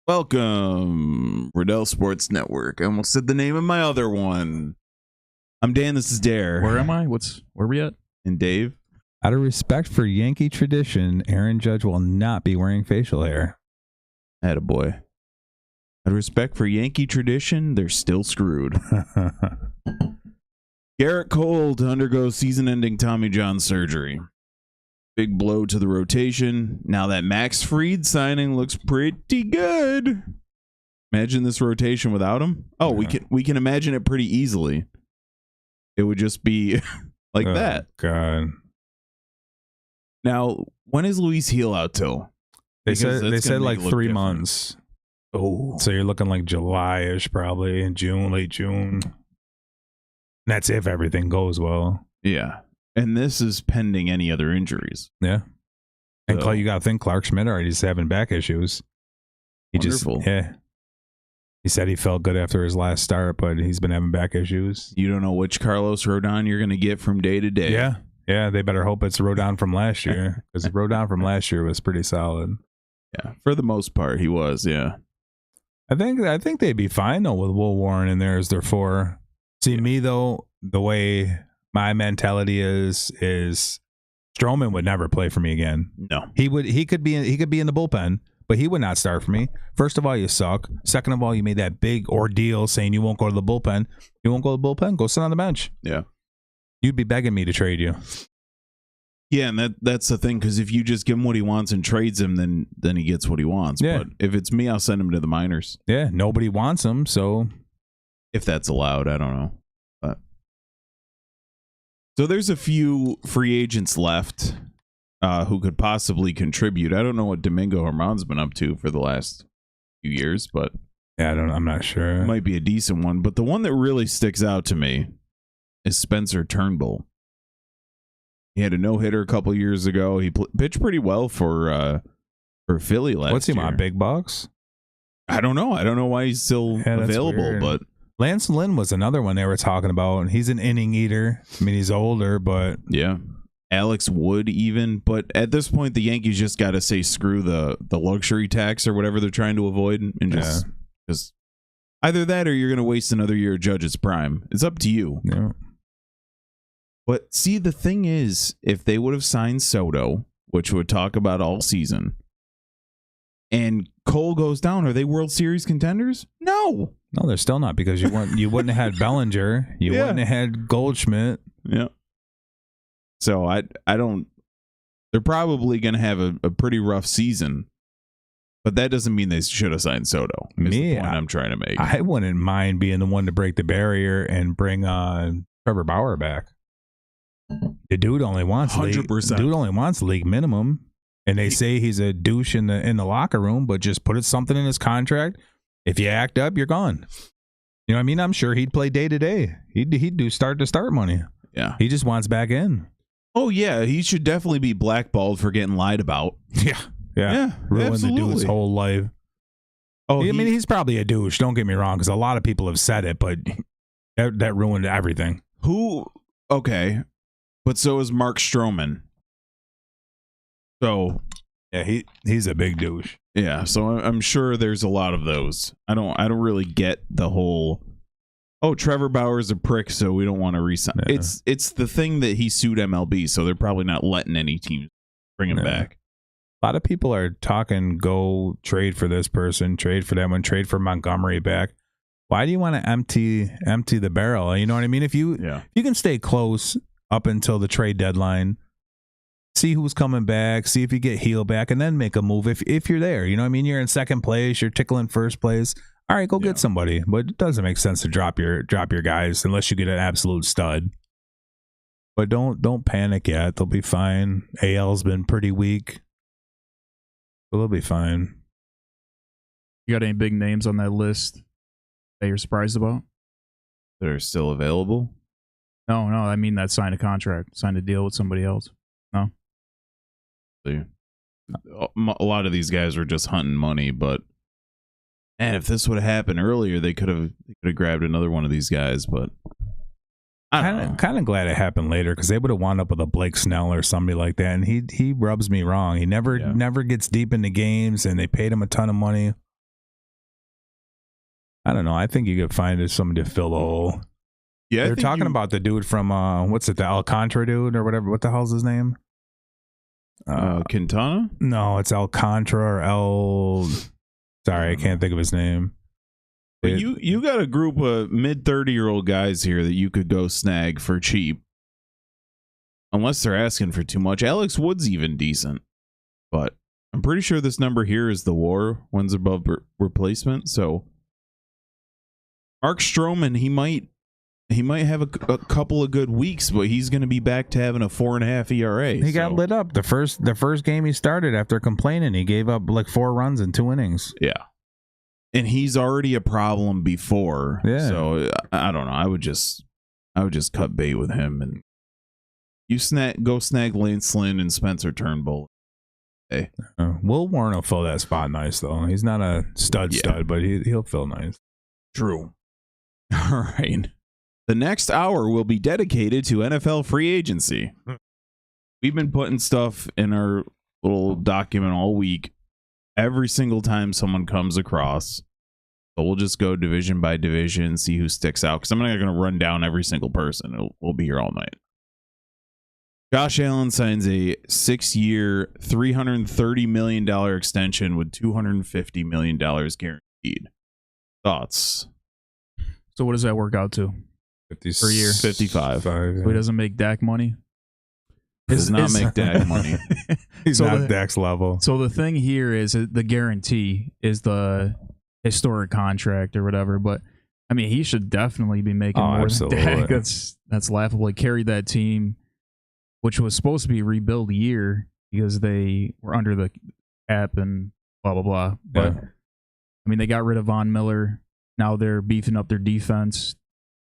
Welcome, Riddell Sports Network. I almost said the name of my other one. I'm Dan, this is Dare. Where am I? Where are we at? And Dave. Out of respect for Yankee tradition, Aaron Judge will not be wearing facial hair. Attaboy. Out of respect for Yankee tradition, they're still screwed. Garrett Cole to undergo season-ending Tommy John surgery. Big blow to the rotation. Now that Max Fried signing looks pretty good. Imagine this rotation without him. Oh, we can imagine it pretty easily. It would just be like that. God. Now, when is Luis Heel out till? They said like 3 months. Oh, so you're looking like July-ish, probably in June, late June. That's if everything goes well. Yeah. And this is pending any other injuries. Yeah. And So- you got to think Clark Schmidt already's having back issues. Wonderful. He said he felt good after his last start, but he's been having back issues. You don't know which Carlos Rodon you're going to get from day to day. Yeah. Yeah, they better hope it's Rodon from last year, because Rodon from last year was pretty solid. Yeah. For the most part, he was. Yeah. I think they'd be fine though with Will Warren in there as their 4. See, me though, the way my mentality is Stroman would never play for me again. No. He could be in the bullpen, but he would not start for me. First of all, you suck. Second of all, you made that big ordeal saying you won't go to the bullpen. You won't go to the bullpen. Go sit on the bench. Yeah. You'd be begging me to trade you. Yeah, and that's the thing, because if you just give him what he wants and trades him, then he gets what he wants. Yeah. But if it's me, I'll send him to the minors. Yeah, nobody wants him, so If that's allowed, I don't know. But so there's a few free agents left who could possibly contribute. I don't know what Domingo Germán's been up to for the last few years, but yeah, I'm not sure. it might be a decent one. But the one that really sticks out to me is Spencer Turnbull. He had a no-hitter a couple years ago. He pitched pretty well for Philly last year. What's he on, big bucks? I don't know. I don't know why he's still available, weird. but Lance Lynn was another one they were talking about, and he's an inning eater. I mean, he's older, but yeah. Alex Wood even, but at this point the Yankees just got to say screw the luxury tax or whatever they're trying to avoid, and just either that or you're going to waste another year of Judge's prime. It's up to you. yeah. But see, the thing is, if they would have signed Soto, which would talk about all season, and Cole goes down, are they World Series contenders? No. No, they're still not, because you wouldn't have had Bellinger, you wouldn't have had Goldschmidt. Yeah. So I don't. They're probably going to have a pretty rough season, but that doesn't mean they should have signed Soto. Is the point I'm trying to make. I wouldn't mind being the one to break the barrier and bring Trevor Bauer back. The dude only wants 100%. League minimum, and they say he's a douche in the locker room, but just put something in his contract. If you act up, you're gone. You know what I mean? I'm sure he'd play day to day. He'd do start to start money. Yeah. He just wants back in. Oh yeah, he should definitely be blackballed for getting lied about. Yeah. Ruined the dude's whole life. Oh, I mean, he's probably a douche. Don't get me wrong, because a lot of people have said it, but that ruined everything. Okay, but so is Mark Stroman. So yeah, he's a big douche. Yeah, so I'm sure there's a lot of those. I don't really get the whole. Oh, Trevor Bauer's a prick, so we don't want to re-sign. Yeah. It's the thing that he sued MLB, so they're probably not letting any teams bring him back. A lot of people are talking, go trade for this person, trade for that one, trade for Montgomery back. Why do you want to empty the barrel? You know what I mean? If you can stay close up until the trade deadline, see who's coming back, see if you get Heel back, and then make a move if you're there. You know what I mean? You're in second place, you're tickling first place. All right, go get somebody. But it doesn't make sense to drop your guys unless you get an absolute stud. But don't panic yet. They'll be fine. AL's been pretty weak. But they'll be fine. You got any big names on that list that you're surprised about? That are still available? No, I mean that signed a contract, signed a deal with somebody else. No. A lot of these guys were just hunting money, but man, if this would have happened earlier, they could have grabbed another one of these guys. But Kind of glad it happened later, because they would have wound up with a Blake Snell or somebody like that. And he rubs me wrong. He never gets deep into games, and they paid him a ton of money. I don't know. I think you could find somebody to fill the hole. Yeah, they're talking about the dude from what's it, the Alcantara dude or whatever. What the hell's his name? Quintana? No, it's Alcantara or El. Sorry, I can't think of his name. But you got a group of mid-30-year-old guys here that you could go snag for cheap. Unless they're asking for too much. Alex Wood's even decent. But I'm pretty sure this number here is the WAR, one's above replacement. So Mark Stroman, he might have a couple of good weeks, but he's going to be back to having a 4.5 ERA. He got lit up the first game he started after complaining. He gave up like 4 runs in 2 innings. Yeah. And he's already a problem before. Yeah. So I don't know. I would just cut bait with him, and you go snag Lance Lynn and Spencer Turnbull. Hey. Will Warren will fill that spot nice though. He's not a stud, but he'll fill nice. True. All right. The next hour will be dedicated to NFL free agency. We've been putting stuff in our little document all week. Every single time someone comes across. So we'll just go division by division, see who sticks out. Because I'm not going to run down every single person. We'll be here all night. Josh Allen signs a 6-year, $330 million extension with $250 million guaranteed. Thoughts? So what does that work out to? 50 per year? 55. So he doesn't make Dak money? Does not make Dak money. He's not Dak's level. So the thing here is the guarantee is the historic contract or whatever. But I mean, he should definitely be making more absolutely. than Dak. That's laughable. He carried that team, which was supposed to be a rebuild year because they were under the cap and blah blah blah. But I mean, they got rid of Von Miller. Now they're beefing up their defense.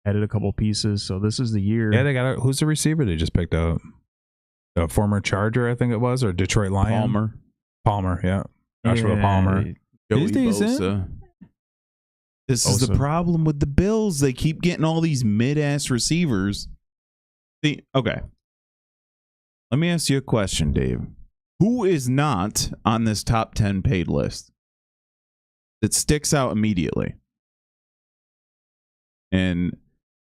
Added a couple pieces. So this is the year. Yeah, they got who's the receiver they just picked up? A former Charger, I think it was, or Detroit Lion. Palmer, yeah. Joshua Palmer. Joey Bosa. This is the problem with the Bills. They keep getting all these mid-ass receivers. Okay. Let me ask you a question, Dave. Who is not on this top 10 paid list that sticks out immediately? And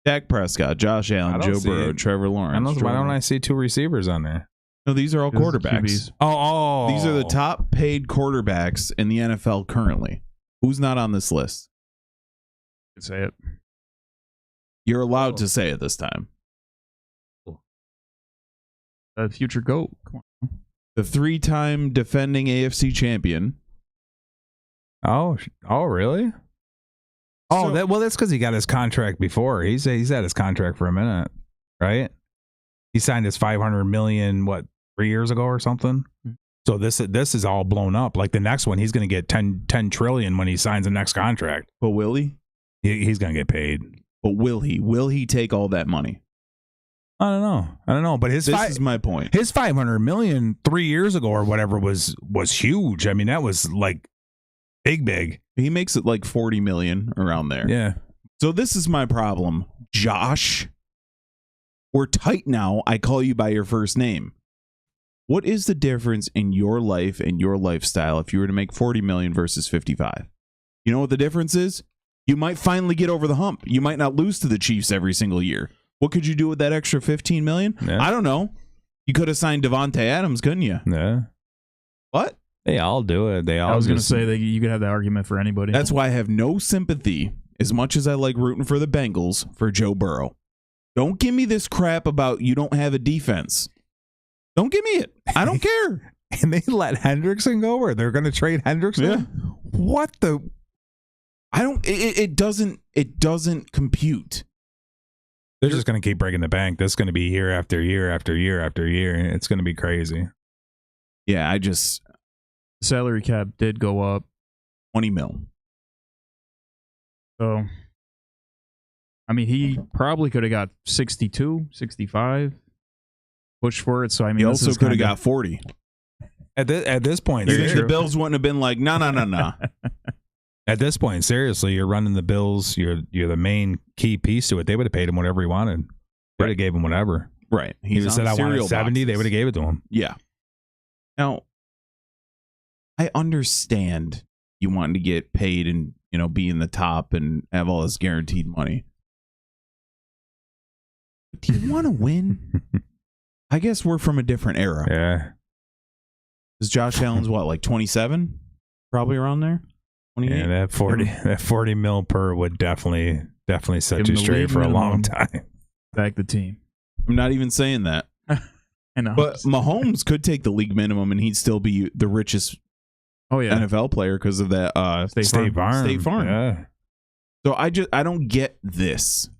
Dak Prescott, Josh Allen, Joe Burrow, Trevor Lawrence. Why don't I see 2 receivers on there? No, these are all quarterbacks. Oh. These are the top paid quarterbacks in the NFL currently. Who's not on this list? You can say it. You're allowed to say it this time. Future GOAT. Come on. The 3-time defending AFC champion. Oh, really? Oh, that's because he got his contract before. He's had his contract for a minute, right? He signed his $500 million 3 years ago or something. So this is all blown up. Like the next one, he's going to get 10 trillion when he signs the next contract. But will he? He's going to get paid. But will he? Will he take all that money? I don't know. But this is my point. His $500 million 3 years ago or whatever was huge. I mean, that was like big. He makes it like 40 million around there. Yeah. So this is my problem, Josh. We're tight now. I call you by your first name. What is the difference in your life and your lifestyle if you were to make 40 million versus 55? You know what the difference is? You might finally get over the hump. You might not lose to the Chiefs every single year. What could you do with that extra 15 million? Yeah. I don't know. You could have signed Devontae Adams, couldn't you? Yeah. What? They all do it. I was going to say that you could have that argument for anybody. That's why I have no sympathy, as much as I like rooting for the Bengals, for Joe Burrow. Don't give me this crap about you don't have a defense. Don't give me it. I don't care. And they let Hendrickson go, or they're going to trade Hendrickson? Yeah. What the? I don't. It doesn't compute. They're just going to keep breaking the bank. This is going to be year after year after year after year. It's going to be crazy. Yeah, salary cap did go up 20 mil. So, I mean, he probably could have got 62, 65, push for it. So, I mean, he also could have got 40. At this point, you think the Bills wouldn't have been like, no. At this point, seriously, you're running the Bills. You're the main key piece to it. They would have paid him whatever he wanted. They would have gave him whatever. Right. He would have said, I wanted 70. They would have gave it to him. Yeah. Now, I understand you wanting to get paid and be in the top and have all this guaranteed money. Do you want to win? I guess we're from a different era. Yeah. Is Josh Allen's what, like 27? Probably around there. 28? Yeah, that 40 mil per would definitely set you straight for a long time. Back the team. I'm not even saying that. I know. But Mahomes could take the league minimum and he'd still be the richest NFL player because of that State Farm. Yeah. So I don't get this.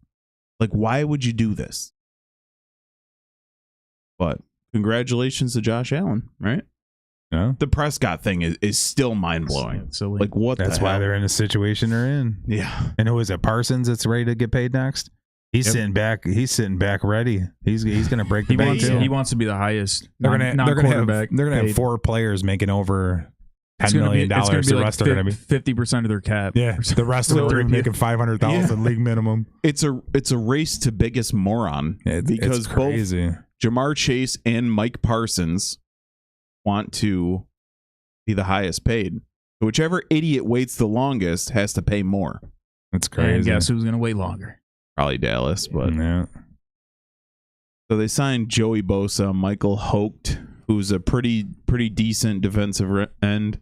Like, why would you do this? But congratulations to Josh Allen, right? Yeah. The Prescott thing is still mind blowing. Silly. Like, what? That's why they're in the situation they're in. Yeah. And who is it? Parsons that's ready to get paid next. He's sitting back. He's sitting back ready. He's going to break the bank too. He wants to be the highest. They're going to have 4 players making over $10 million. The rest are going to be 50% of their cap. Yeah, the rest of them are making $500,000 league minimum. It's a race to biggest moron because it's crazy. Both Jamar Chase and Mike Parsons want to be the highest paid. So whichever idiot waits the longest has to pay more. That's crazy. And guess who's going to wait longer? Probably Dallas, but yeah. So they signed Joey Bosa, Michael Holt, who's a pretty decent defensive end.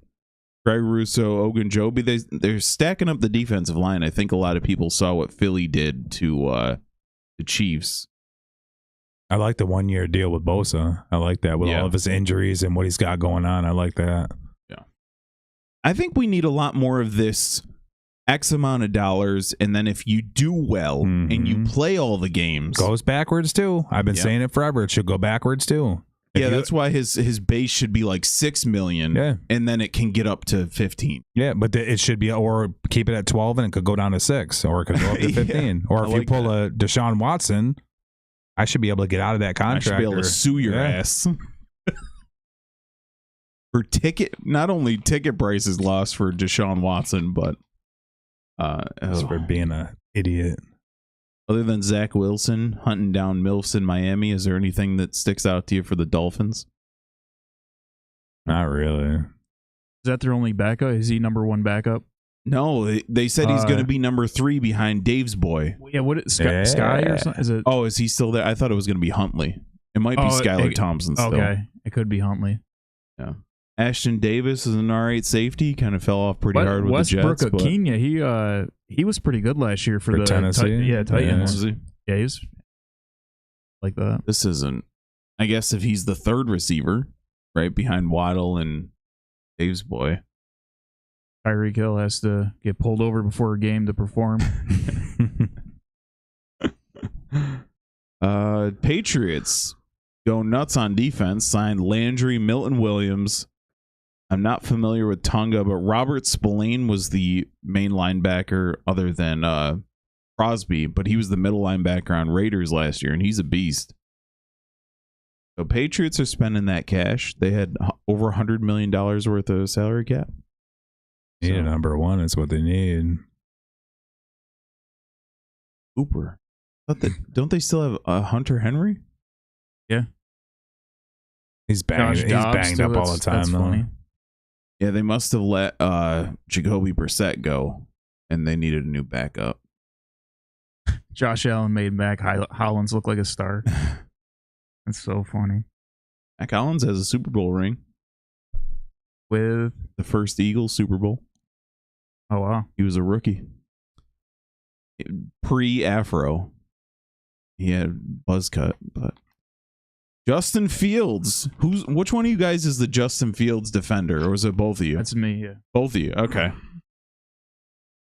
Greg Russo, Ogunjobi. They're stacking up the defensive line. I think a lot of people saw what Philly did to the Chiefs. I like the 1-year deal with Bosa. I like that with all of his injuries and what he's got going on. I like that. Yeah. I think we need a lot more of this X amount of dollars, and then if you do well and you play all the games. Goes backwards too. I've been saying it forever. It should go backwards too. That's why his base should be like $6 million. Yeah. And then it can get up to 15. Yeah, but it should be, or keep it at 12 and it could go down to 6, or it could go up to 15. Or if you pull a Deshaun Watson, I should be able to get out of that contract. I should be able to sue your ass. For not only ticket prices lost for Deshaun Watson, but for being an idiot. Other than Zach Wilson hunting down MILFs in Miami, is there anything that sticks out to you for the Dolphins? Not really. Is that their only backup? Is he number 1 backup? No, they said he's going to be number 3 behind Dave's boy. Yeah, what is Sky or something? Is it? Oh, is he still there? I thought it was going to be Huntley. It might be Skylar Thompson still. Okay, it could be Huntley. Yeah. Ashton Davis is an all-right safety. Kind of fell off pretty hard with Westbrook the Jets. Akina, he was pretty good last year for the Tennessee. Titans. Yeah, he's like that. This isn't. I guess if he's the third receiver, right behind Waddle and Dave's boy. Tyreek Hill has to get pulled over before a game to perform. Patriots go nuts on defense. Signed Landry, Milton Williams. I'm not familiar with Tonga, but Robert Spillane was the main linebacker other than Crosby, but he was the middle linebacker on Raiders last year, and he's a beast. So Patriots are spending that cash. They had over $100 million worth of salary cap. Yeah, number 1 is what they need. Cooper. Don't they still have Hunter Henry? Yeah. He's banged up all the time, though. Funny. Yeah, they must have let Jacoby Brissett go, and they needed a new backup. Josh Allen made Mac Hollins look like a star. That's so funny. Mac Hollins has a Super Bowl ring. With the first Eagles Super Bowl. Oh, wow. He was a rookie. Pre-Afro. He had buzz cut, but... Justin Fields. Which one of you guys is the Justin Fields defender, or is it both of you? That's me, yeah. Both of you, okay.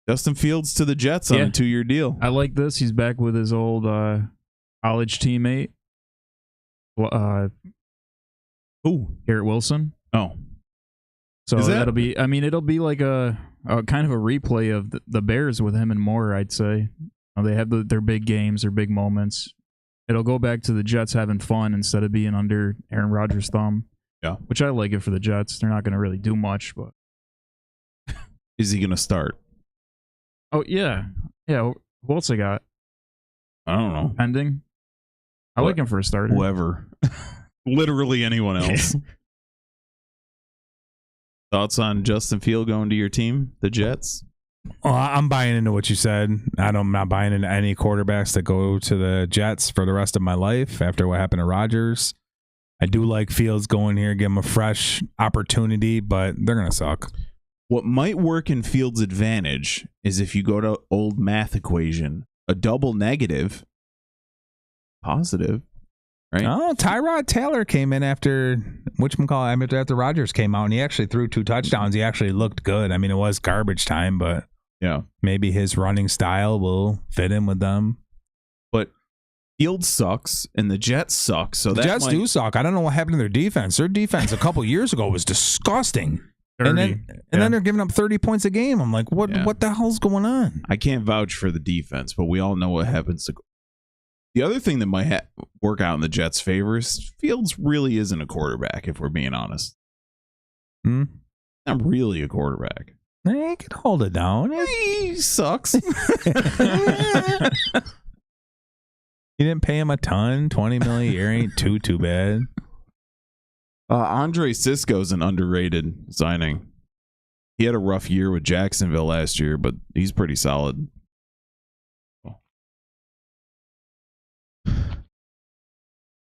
Justin Fields to the Jets on a 2-year deal. I like this. He's back with his old college teammate. Who? Garrett Wilson. Oh. So that'll be, it'll be like a kind of a replay of the Bears with him and Moore, I'd say. They have their big games, their big moments. It'll go back to the Jets having fun instead of being under Aaron Rodgers' thumb. Yeah. Which I like it for the Jets. They're not going to really do much, but. Is he going to start? Oh, yeah. Yeah. Who else I got? I don't know. Pending? I like him for a starter. Whoever. Literally anyone else. Thoughts on Justin Field going to your team, the Jets? Well, I'm buying into what you said. I'm not buying into any quarterbacks that go to the Jets for the rest of my life after what happened to Rodgers. I do like Fields going here, give him a fresh opportunity, but they're going to suck. What might work in Fields' advantage is if you go to old math equation, a double negative, positive, right? Oh, Tyrod Taylor came in after Rodgers came out, and he actually threw 2 touchdowns. He actually looked good. I mean, it was garbage time, but yeah, maybe his running style will fit in with them. But Fields sucks, and the Jets suck. So the Jets do suck. I don't know what happened to their defense. Their defense a couple years ago was disgusting. 30. And then they're giving up 30 points a game. I'm like, what the hell's going on? I can't vouch for the defense, but we all know what happens to. The other thing that might work out in the Jets' favor is Fields really isn't a quarterback, if we're being honest. Not really a quarterback. He can hold it down. He sucks. You didn't pay him a ton. $20 million a year ain't too bad. Andre Sisco's an underrated signing. He had a rough year with Jacksonville last year, but he's pretty solid.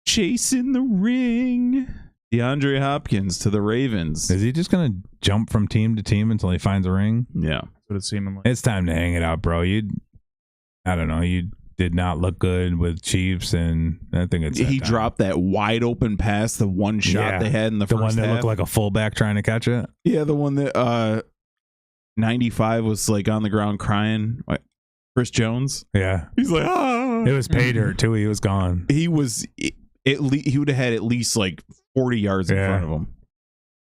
Chasing the ring. DeAndre Hopkins to the Ravens. Is he just going to jump from team to team until he finds a ring? Yeah. That's what it's seeming like. It's time to hang it out, bro. You did not look good with Chiefs, and I think it's he dropped that wide open pass, the one shot they had in the first one that half. looked like a fullback trying to catch it. Yeah, the one that 95 was like on the ground crying. Chris Jones. Yeah, he's like, ah. It was pay dirt too. He was gone. He was he would have had at least like 40 yards in front of him.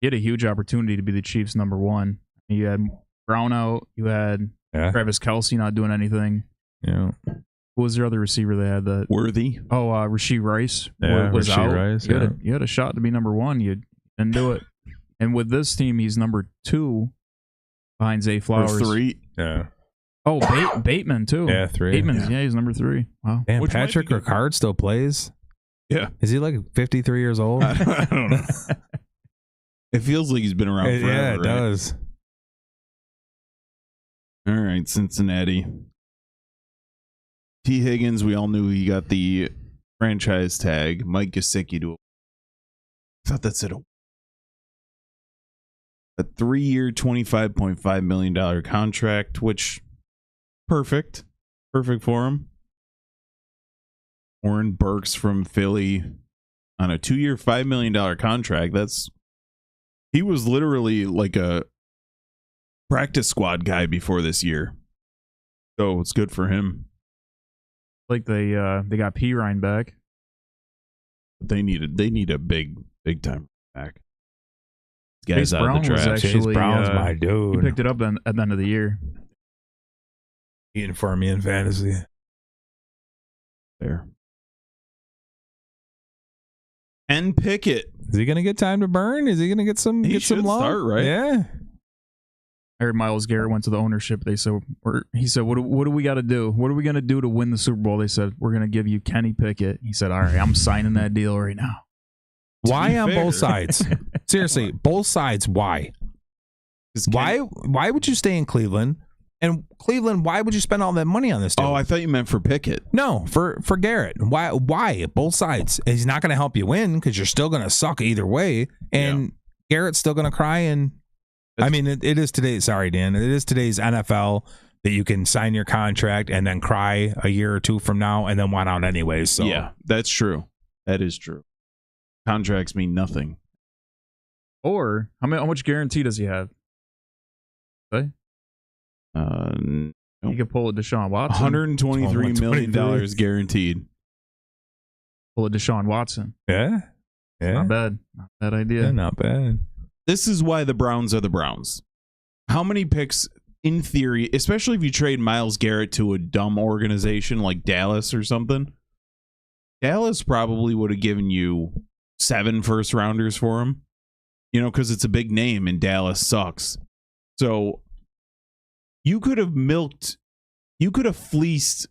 He had a huge opportunity to be the Chiefs' number 1. You had Brown out. You had Travis Kelce not doing anything. Yeah. Who was their other receiver they had? Worthy. Oh, Rashee Rice was Rashee out. Rice, You had a shot to be number 1. You didn't do it. And with this team, he's number 2 behind Zay Flowers. Or 3. Yeah. Oh, Bateman too. Yeah, 3. Bateman's he's number 3. Wow. Damn, Patrick Ricard still plays. Yeah. Is he like 53 years old? I don't know. It feels like he's been around forever. Yeah, it right? does. All right, Cincinnati. T. Higgins, we all knew he got the franchise tag. Mike Gesicki to. I thought that said a 3-year, $25.5 million contract, which perfect for him. Warren Burks from Philly on a 2-year, $5 million contract. He was literally like a practice squad guy before this year, so it's good for him. Like they got Pirine back. They need a big time back. This Chase guy's out Brown of the was draft. actually Chase Brown's my dude. He picked it up at the end of the year. Eating for me in fantasy. There. And Pickett. Is he gonna get time to burn? Is he gonna get some? He get some should love? start, right? Yeah. I heard Myles Garrett went to the ownership. He said, "What do we got to do? What are we going to do to win the Super Bowl?" They said, "We're going to give you Kenny Pickett." He said, "All right, I'm signing that deal right now." Why on both sides? Seriously, both sides. Why? Why would you stay in Cleveland? And Cleveland, why would you spend all that money on this deal? Oh, I thought you meant for Pickett. No, for Garrett. Why? Both sides. He's not going to help you win because you're still going to suck either way. And Garrett's still going to cry. And I mean, it is today's. Sorry, Dan. It is today's NFL that you can sign your contract and then cry a year or two from now and then want out anyways. So yeah, that's true. That is true. Contracts mean nothing. Or how much guarantee does he have? Say? Nope. You could pull a Deshaun Watson. $123 million guaranteed. Pull a Deshaun Watson. Yeah. Not bad. Not a bad idea. Yeah, not bad. This is why the Browns are the Browns. How many picks, in theory, especially if you trade Myles Garrett to a dumb organization like Dallas or something, Dallas probably would have given you 7 first-rounders for him, because it's a big name and Dallas sucks. So you could have fleeced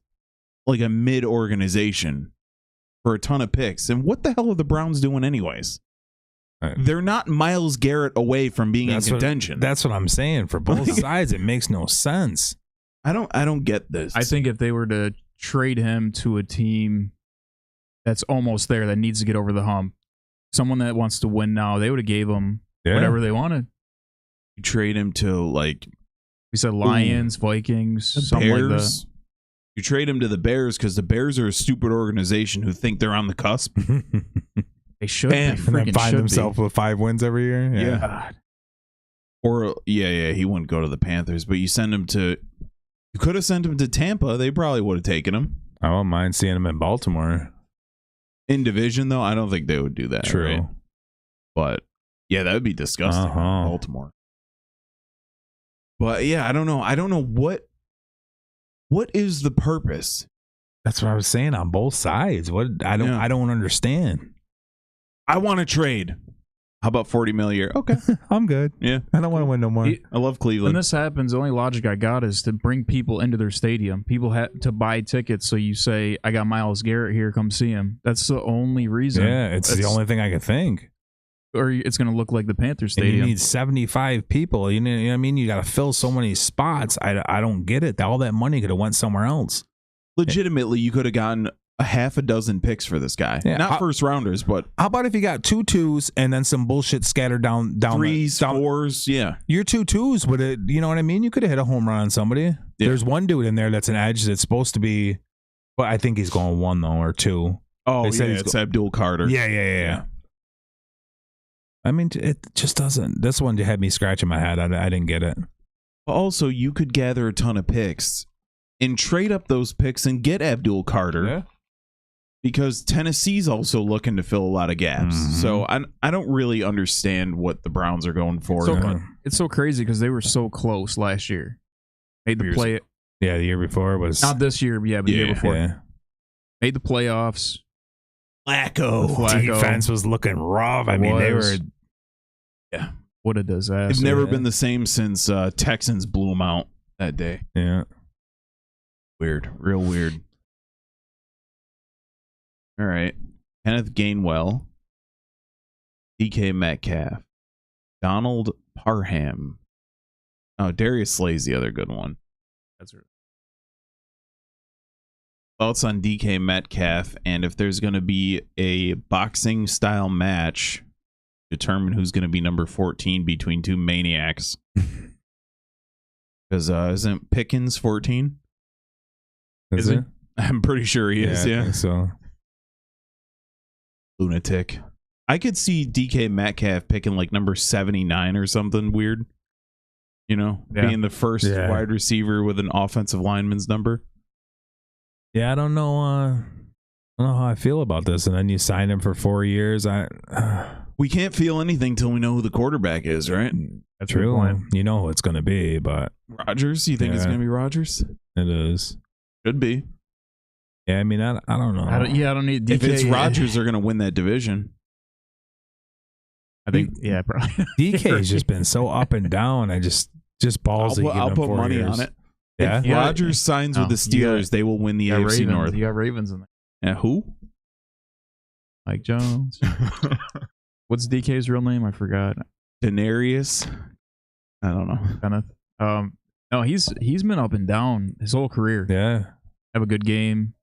like a mid-organization for a ton of picks. And what the hell are the Browns doing anyways? They're not Myles Garrett away from being in contention. That's what I'm saying. For both sides, it makes no sense. I don't get this. I think if they were to trade him to a team that's almost there, that needs to get over the hump, someone that wants to win now, they would have gave him whatever they wanted. You trade him to, like, we said Lions, Vikings, something Bears. like that. You trade him to the Bears because the Bears are a stupid organization who think they're on the cusp. They should. Bam. They And then freaking find should themselves be. with 5 wins every year. Yeah. God. Or he wouldn't go to the Panthers, but you could have sent him to Tampa. They probably would have taken him. I won't mind seeing him in Baltimore. In division, though, I don't think they would do that. True. Right? But yeah, that would be disgusting. Baltimore. But yeah, I don't know. I don't know what is the purpose. That's what I was saying on both sides. I don't understand. I want to trade. How about $40 million a year? Okay. I'm good. Yeah. I don't want to win no more. I love When Cleveland. this happens, the only logic I got is to bring people into their stadium. People have to buy tickets, so you say, I got Myles Garrett here, come see him. That's the only reason. Yeah, it's the only thing I could think. Or it's going to look like the Panthers And stadium. you need 75 people. You know what I mean? You got to fill so many spots. I don't get it. All that money could have went somewhere else. Legitimately, you could have gotten a half a dozen picks for this guy. Yeah, Not first rounders, but How about if you got 2 2s and then some bullshit scattered down 3s, down 4s. Yeah. Your 2 2s would have, you know what I mean? You could have hit a home run on somebody. There's one dude in there that's an edge that's supposed to be, but I think he's going 1 though, or 2. Oh, They said he's it's Abdul Carter. Yeah. I mean, it just doesn't. This one had me scratching my head. I didn't get it. Also, you could gather a ton of picks and trade up those picks and get Abdul Carter. Yeah. Because Tennessee's also looking to fill a lot of gaps. Mhm. So I don't really understand what the Browns are going for. It's so crazy because they were so close last year. Made the play. Yeah, the year before was Not this year, but the year before. Yeah. Made the playoffs. Flacco. Defense was looking rough. I mean, they were. Yeah. What a disaster. They've never been the same since Texans blew them out that day. Yeah. Weird. Real weird. All right. Kenneth Gainwell. DK Metcalf. Donald Parham. Oh, Darius Slay's the other good one. That's right. Thoughts on DK Metcalf, and if there's going to be a boxing style match, determine who's going to be number 14 between two maniacs. Because isn't Pickens 14? Is it? I'm pretty sure he is, I yeah. think so. Lunatic. I could see DK Metcalf picking like number 79 or something weird. You know, being the first wide receiver with an offensive lineman's number. Yeah, I don't know. I don't know how I feel about this. And then you sign him for 4 years. We can't feel anything till we know who the quarterback is, right? That's True. You know who it's going to be, but Rodgers? You think it's going to be Rodgers? it is. Should be. Yeah, I mean, I don't know. I don't need DK. If it's Rodgers, they're going to win that division. I think, probably. DK has just been so up and down. I just ballsy. I'll put money on it. Yeah. If Rodgers signs with the Steelers, they will win the AFC Ravens. North. You got Ravens in there. Yeah, who? Mike Jones. What's DK's real name? I forgot. Denarius? I don't know. Kenneth. No, he's been up and down his whole career. Yeah. Have a good game.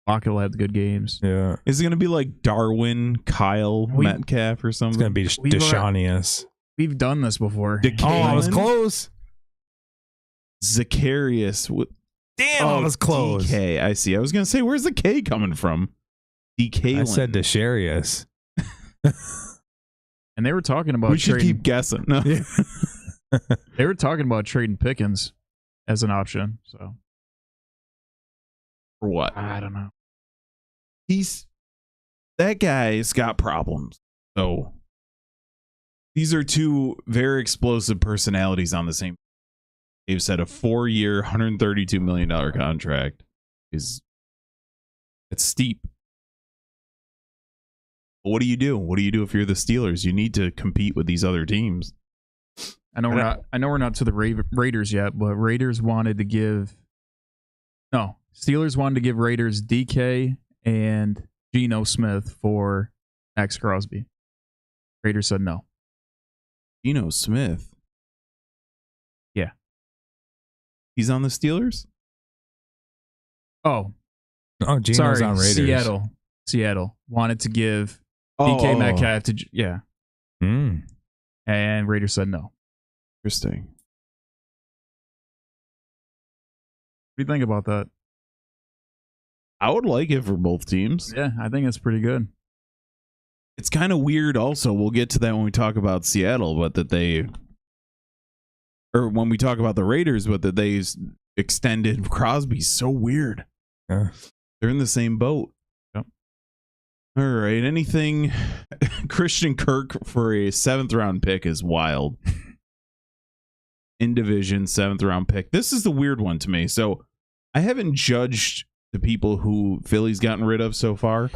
Lockett will have good games. Yeah. Is it going to be like Darwin, Kyle, Metcalf or something? It's going to be Deshaunius. We've done this before. I was close. Zacharias. Damn, I was close. DK. I see. I was going to say, where's the K coming from? DK. I said Desharius. And they were talking about we should keep guessing. No. They were talking about trading Pickens as an option. So For what? I don't know. That guy's got problems. So these are two very explosive personalities on the same. They've said a 4-year, $132 million contract it's steep. But what do you do? What do you do if you're the Steelers? You need to compete with these other teams. I know we're not to the Raiders yet, but Steelers wanted to give Raiders DK and Geno Smith for Max Crosby. Raiders said no. Geno Smith. Yeah. He's on the Steelers? Oh, Geno's sorry, on Raiders. Seattle wanted to give DK Metcalf to and Raiders said no. Interesting. What do you think about that? I would like it for both teams. Yeah, I think it's pretty good. It's kind of weird also. We'll get to that when we talk about Seattle, but when we talk about the Raiders, but that they extended Crosby's so weird. Yeah. They're in the same boat. Yep. All right. Anything Christian Kirk for a 7th round pick is wild. In division, 7th round pick. This is the weird one to me. So I haven't judged the people who Philly's gotten rid of so far.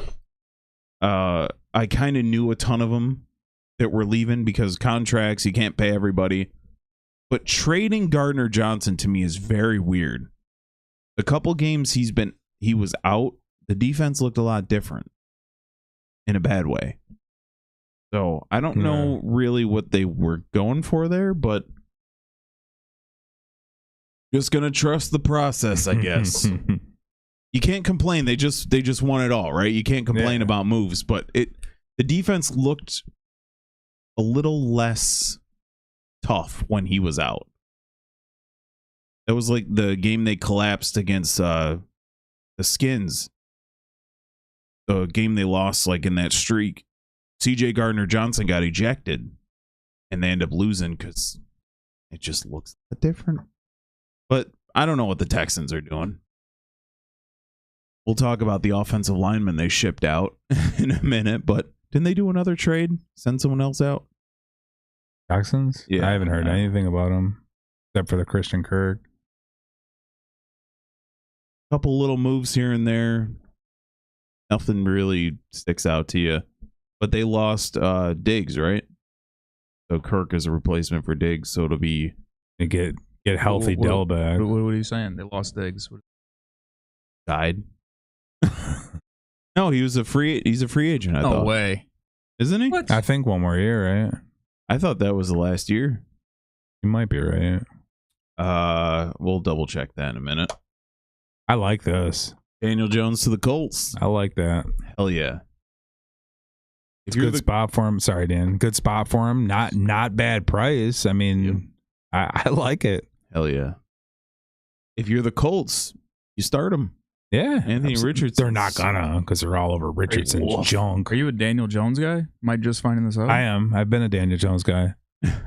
I kind of knew a ton of them that were leaving because contracts, you can't pay everybody. But trading Gardner Johnson to me is very weird. The couple games he was out, the defense looked a lot different in a bad way. So I don't know really what they were going for there, but just gonna trust the process, I guess. You can't complain. They just won it all, right? You can't complain about moves, but the defense looked a little less tough when he was out. That was like the game they collapsed against the Skins. The game they lost like in that streak. CJ Gardner Johnson got ejected and they end up losing because it just looks different. But I don't know what the Texans are doing. We'll talk about the offensive lineman they shipped out in a minute, but didn't they do another trade? Send someone else out? Texans? Yeah. I haven't heard anything about them except for the Christian Kirk. Couple little moves here and there. Nothing really sticks out to you. But they lost Diggs, right? So Kirk is a replacement for Diggs, so it'll be... You get healthy Dell back. What are you saying? They lost Diggs. Died. No, he's a free agent, I thought. No way. Isn't he? What? I think one more year, right? I thought that was the last year. You might be right. We'll double check that in a minute. I like this. Daniel Jones to the Colts. I like that. Hell yeah. It's a good spot for him. Sorry, Dan. Good spot for him. Not bad price. I mean, I like it. Hell yeah. If you're the Colts, you start him. Yeah. Anthony Richardson. They're not gonna because they're all over Richardson's junk. Are you a Daniel Jones guy? Am I just finding this out? I am. I've been a Daniel Jones guy.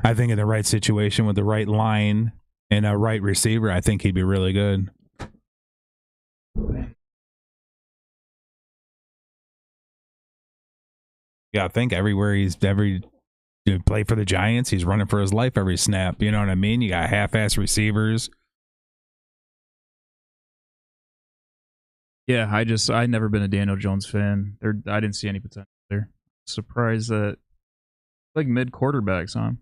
I think in the right situation with the right line and a right receiver, I think he'd be really good. Yeah, I think everywhere you play for the Giants, he's running for his life every snap. You know what I mean? You got half-ass receivers. Yeah, I never been a Daniel Jones fan. I didn't see any potential there. Surprised that like mid quarterbacks, huh?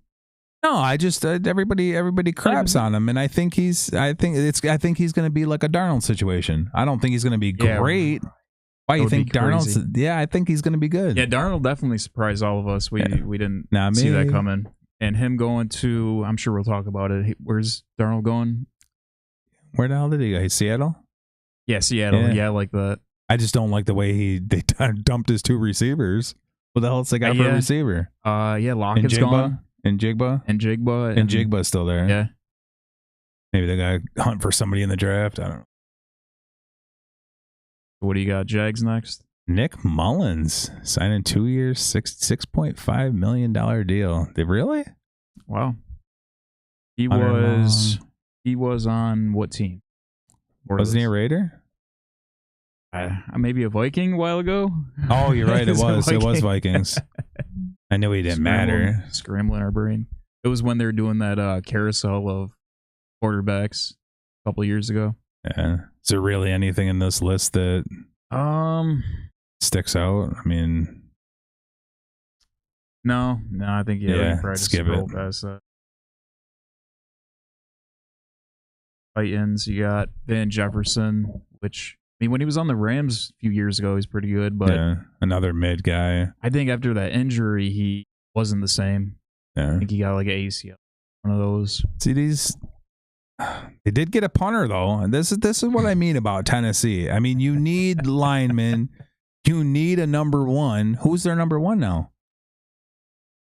No, I just everybody craps on him, and I think he's going to be like a Darnold situation. I don't think he's going to be great. Why you think Darnold's? Yeah, I think he's going to be good. Yeah, Darnold definitely surprised all of us. We didn't Not see me. that coming. And him going to, I'm sure we'll talk about it. Where's Darnold going? Where the hell did he go? Seattle? Yeah, Seattle. Yeah, like that. I just don't like the way they dumped his two receivers. What the hell else they got for a receiver? Yeah, Lockett's gone. And Jigba? And Jigba's still there. Yeah. Maybe they got to hunt for somebody in the draft. I don't know. What do you got? Jags next? Nick Mullins signing 2 years, $6.5 million deal. They really? Wow. He was on what team? Wasn't he a Raider? Maybe a Viking a while ago. Oh, you're right. It was Vikings. I knew he didn't matter. Scrambling our brain. It was when they were doing that carousel of quarterbacks a couple of years ago. Yeah. Is there really anything in this list that sticks out? I mean, no. I think we can probably skip scroll it. past that. Titans, you got Van Jefferson, which I mean, when he was on the Rams a few years ago, he's pretty good, but another mid guy. I think after that injury, he wasn't the same. Yeah. I think he got like an ACL. One of those. See, they did get a punter though, and this is what I mean about Tennessee. I mean, you need linemen, you need a number one. Who's their number one now?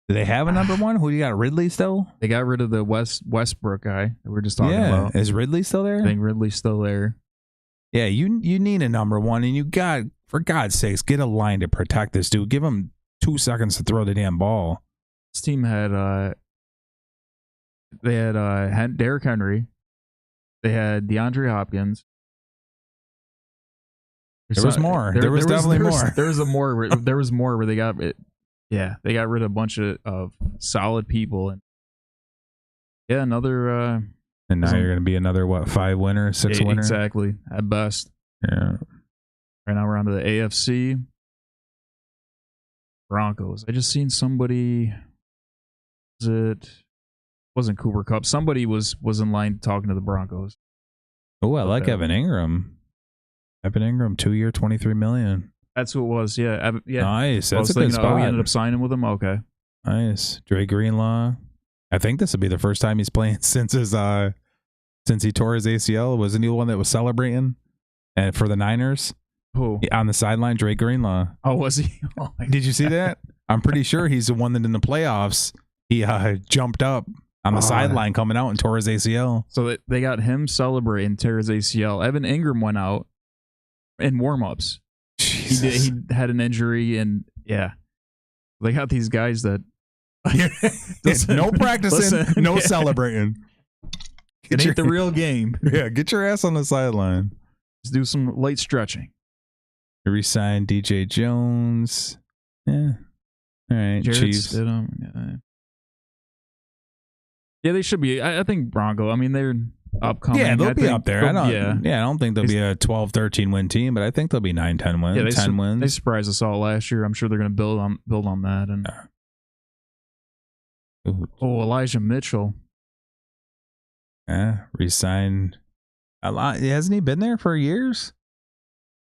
Do they have a number one? Who do you got? Ridley still? They got rid of the Westbrook guy that we were just talking about. Is Ridley still there? I think Ridley's still there. Yeah, you need a number one, and you got, for God's sakes, get a line to protect this dude. Give him 2 seconds to throw the damn ball. This team had Derrick Henry. They had DeAndre Hopkins. There was more. There was definitely more. There was more where they got it. Yeah, they got rid of a bunch of solid people, and yeah, another. And now you're going to be another 5 winner, 6 winner, exactly at best. Yeah. Right now we're on to the AFC. Broncos. I just seen somebody. Wasn't Cooper Kupp? Somebody was in line talking to the Broncos. Oh, I like Evan Ingram. Evan Ingram, 2-year, $23 million. That's who it was. Yeah, yeah. Nice. That's a good spot. Oh, he ended up signing with him. Okay. Nice. Dre Greenlaw. I think this will be the first time he's playing since he tore his ACL. Wasn't he the one that was celebrating and for the Niners? Who? On the sideline, Dre Greenlaw. Oh, was he? Oh, did you see that? I'm pretty sure he's the one that in the playoffs he jumped up on the sideline coming out and tore his ACL. So they got him celebrating, tear his ACL. Evan Ingram went out in warm-ups. He had an injury, and yeah, they got these guys that no practicing, no celebrating. It ain't the real game. Yeah, get your ass on the sideline. Just do some light stretching. Re-signed DJ Jones. Yeah. All right, Chiefs. Yeah, they should be. I think Bronco. I mean, they're upcoming. Yeah, they'll be up there. I don't think they'll be a 12-13 win team, but I think they'll be 9-10 wins. Yeah, 10 wins. They surprised us all last year. I'm sure they're going to build on that. And Elijah Mitchell. Yeah, re-signed a lot. Hasn't he been there for years?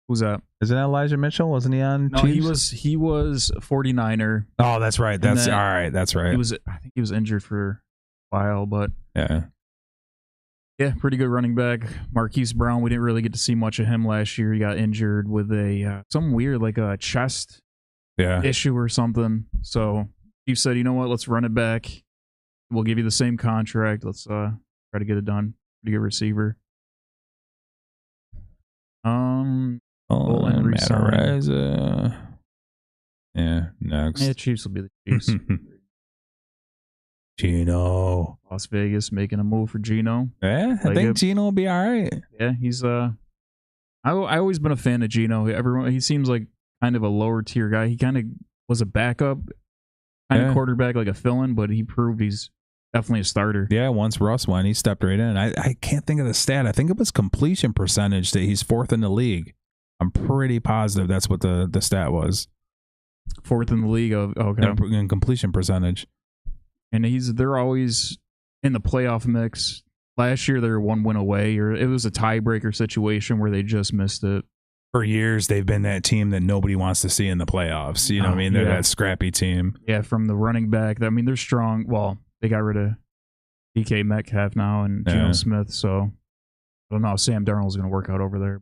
Who's that? Isn't that Elijah Mitchell? Wasn't he on? No, Chiefs? he was 49er. Oh, that's right. That's all right. That's right. I think he was injured for a while, but yeah, pretty good running back. Marquise Brown. We didn't really get to see much of him last year. He got injured with some weird like a chest issue or something. So he said, "You know what? Let's run it back. We'll give you the same contract. Let's try to get it done." Pretty good receiver. Yeah, next. Yeah, Chiefs will be the Chiefs. Gino. Las Vegas making a move for Gino. Yeah, I think Gino will be all right. Yeah, he's I always been a fan of Gino. He seems like kind of a lower tier guy. He kind of was a backup kind of quarterback, like a fill-in, but he proved he's definitely a starter. Yeah, once Russ went, he stepped right in. I can't think of the stat. I think it was completion percentage that he's 4th in the league. I'm pretty positive that's what the stat was. 4th in the league. Okay. In completion percentage. And they're always in the playoff mix. Last year they were 1 win away, or it was a tiebreaker situation where they just missed it. For years they've been that team that nobody wants to see in the playoffs. You know what I mean? They're that scrappy team. Yeah, from the running back. I mean, they're strong. Well, they got rid of DK Metcalf now and Geno Smith, so I don't know if Sam Darnold's going to work out over there.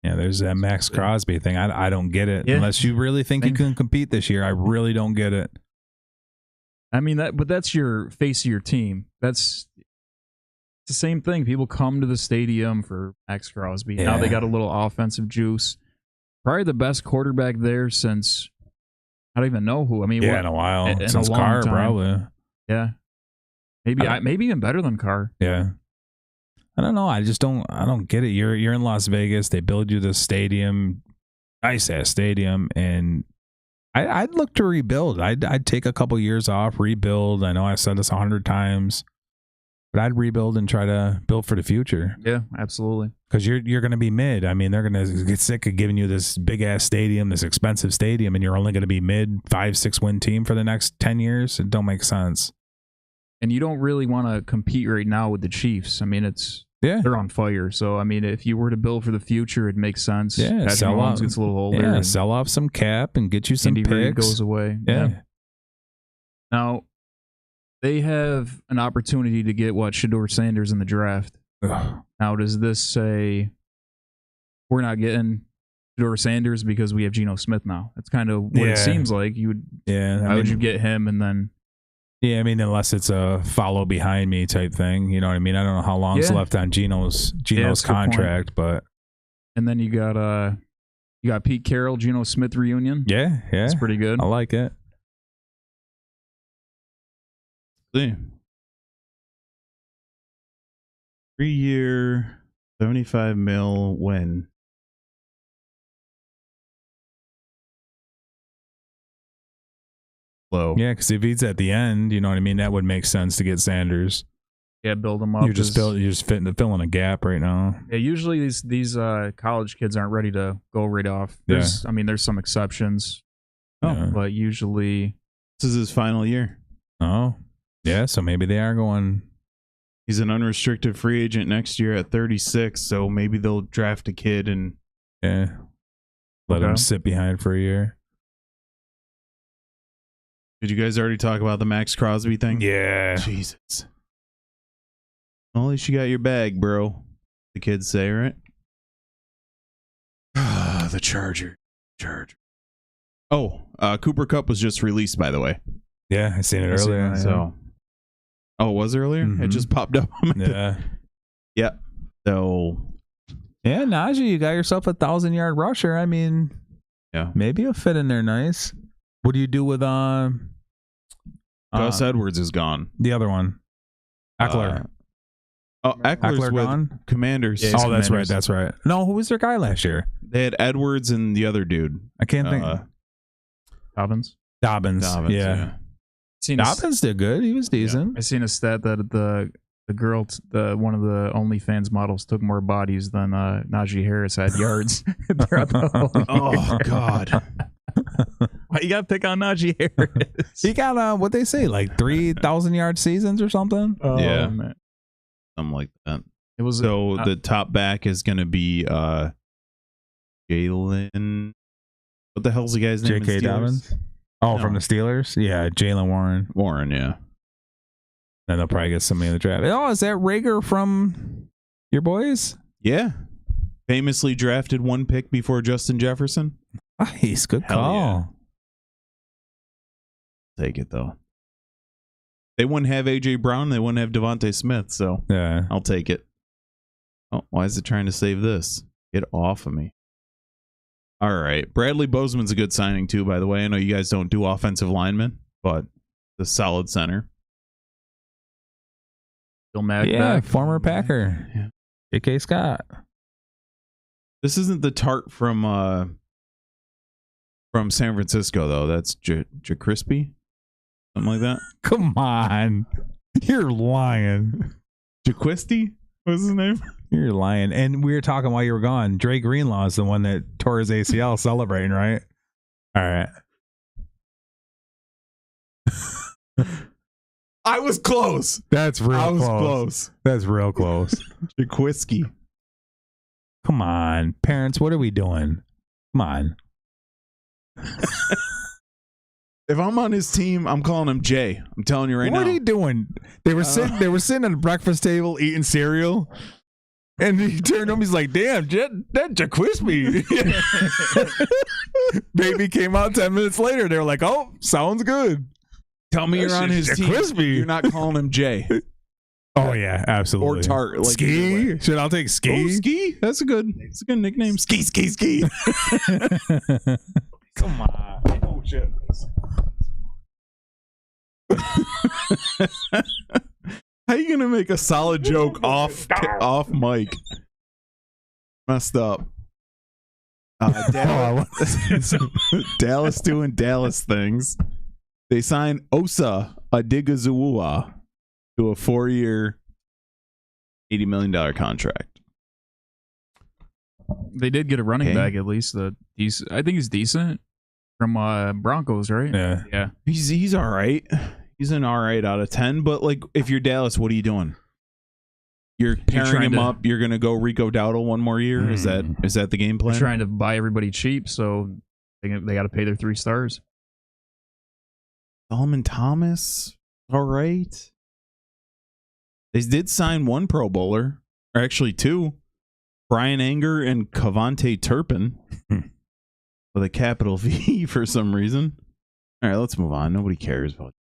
Yeah, there's that Max Crosby thing. I don't get it. Yeah. Unless you really think you can compete this year, I really don't get it. I mean, but that's your face of your team. It's the same thing. People come to the stadium for Max Crosby. Yeah. Now they got a little offensive juice. Probably the best quarterback there since I don't even know who. I mean, in a while. Since Carr, probably. Yeah. Maybe even better than Carr. Yeah. I don't know. I don't get it. You're in Las Vegas. They build you this stadium, nice ass stadium, and I'd look to rebuild. I'd take a couple years off, rebuild. I know I said this 100 times, but I'd rebuild and try to build for the future. Yeah, absolutely. Because you're going to be mid. I mean, they're going to get sick of giving you this big ass stadium, this expensive stadium, and you're only going to be mid 5-6 win team for the next 10 years. It don't make sense. And you don't really want to compete right now with the Chiefs. I mean, they're on fire. So, I mean, if you were to build for the future, it makes sense. Yeah, Patrick Mahomes gets a little older. Yeah, sell off some cap and get you some Andy picks. Reid goes away. Yeah. Now, they have an opportunity to get Shedeur Sanders in the draft. Ugh. Now, does this say we're not getting Shedeur Sanders because we have Geno Smith now? That's kind of what it seems like. You would, why would you get him and then? Yeah, I mean, unless it's a follow behind me type thing, you know what I mean? I don't know how long's left on Geno's contract, but and then you got Pete Carroll, Geno Smith reunion. Yeah, it's pretty good. I like it. See, 3-year, $75 million win. Low. Yeah, because if he's at the end, you know what I mean, that would make sense to get Sanders. Yeah, build them up. You're just filling a gap right now. Yeah, usually these college kids aren't ready to go right off. There's some exceptions. But usually this is his final year. Oh, yeah. So maybe they are going. He's an unrestricted free agent next year at 36. So maybe they'll draft a kid and let him sit behind for a year. Did you guys already talk about the Max Crosby thing? Yeah. Jesus. Well, at least you got your bag, bro. The kids say, right? The Charger. Oh, Cooper Kupp was just released, by the way. Yeah, I seen it earlier. So, it was earlier? Mm-hmm. It just popped up. Yeah. So, yeah, Najee, you got yourself a 1,000-yard rusher. I mean, maybe he'll fit in there nice. What do you do with Gus Edwards is gone. The other one, Eckler. Eckler's with gone? Commanders. Yeah, that's right. No, who was their guy last year? They had Edwards and the other dude. I can't think. Dobbins. Yeah. Dobbins did good. He was decent. I seen a stat that the girl, one of the OnlyFans models, took more bodies than Najee Harris had yards throughout the whole year. Oh God. Why you gotta pick on Najee Harris? He got what they say, like 3,000-yard seasons or something. Oh, yeah, man. Something like that. It was the top back is gonna be Jalen. What the hell's the guy's name? J.K. Dobbins. Oh, from the Steelers. Yeah, Jalen Warren. Yeah. Then they'll probably get somebody in the draft. Oh, is that Rager from your boys? Yeah. Famously drafted one pick before Justin Jefferson. Nice, good call. Yeah. Take it though. They wouldn't have AJ Brown. They wouldn't have Devontae Smith. So yeah, I'll take it. Oh, why is it trying to save this? Get off of me. All right, Bradley Bozeman's a good signing too. By the way, I know you guys don't do offensive linemen, but the solid center. Bill Mag back. Former Packer. Yeah. J.K. Scott. This isn't the tart from San Francisco, though. That's Crispy, something like that. Come on, you're lying. Jaquisti, what's his name? You're lying. And we were talking while you were gone. Dre Greenlaw is the one that tore his ACL, celebrating, right? All right. I was close. That's real. I was close. That's real close. Jaquiski. Come on, parents. What are we doing? Come on. If I'm on his team, I'm calling him Jay. I'm telling you right now. What are you doing? They were sitting. They were sitting at the breakfast table eating cereal, and he turned him. He's like, "Damn, that Jaquispy." Baby came out 10 minutes later. They were like, "Oh, sounds good." Tell me you're on his team. Crispy. You're not calling him Jay. Oh yeah, absolutely. Or Tart. Like Ski. Should I'll take Ski? Oh, Ski. That's a good nickname. Ski. Come on. Oh shit. How you gonna make a solid joke off mic? Messed up. Dallas doing Dallas things. They signed Osa Odighizuwa to a 4-year, $80 million contract. They did get a running back at least. I think he's decent from Broncos, right? Yeah. He's all right. He's an all right out of 10. But like, if you're Dallas, what are you doing? You're pairing him up. You're gonna go Rico Dowdle one more year. Is that the game plan? They're trying to buy everybody cheap, so they got to pay their 3 stars. Solomon Thomas, all right. They did sign one Pro Bowler, or actually two. Brian Anger and Cavante Turpin with a capital V for some reason. All right, let's move on. Nobody cares about it.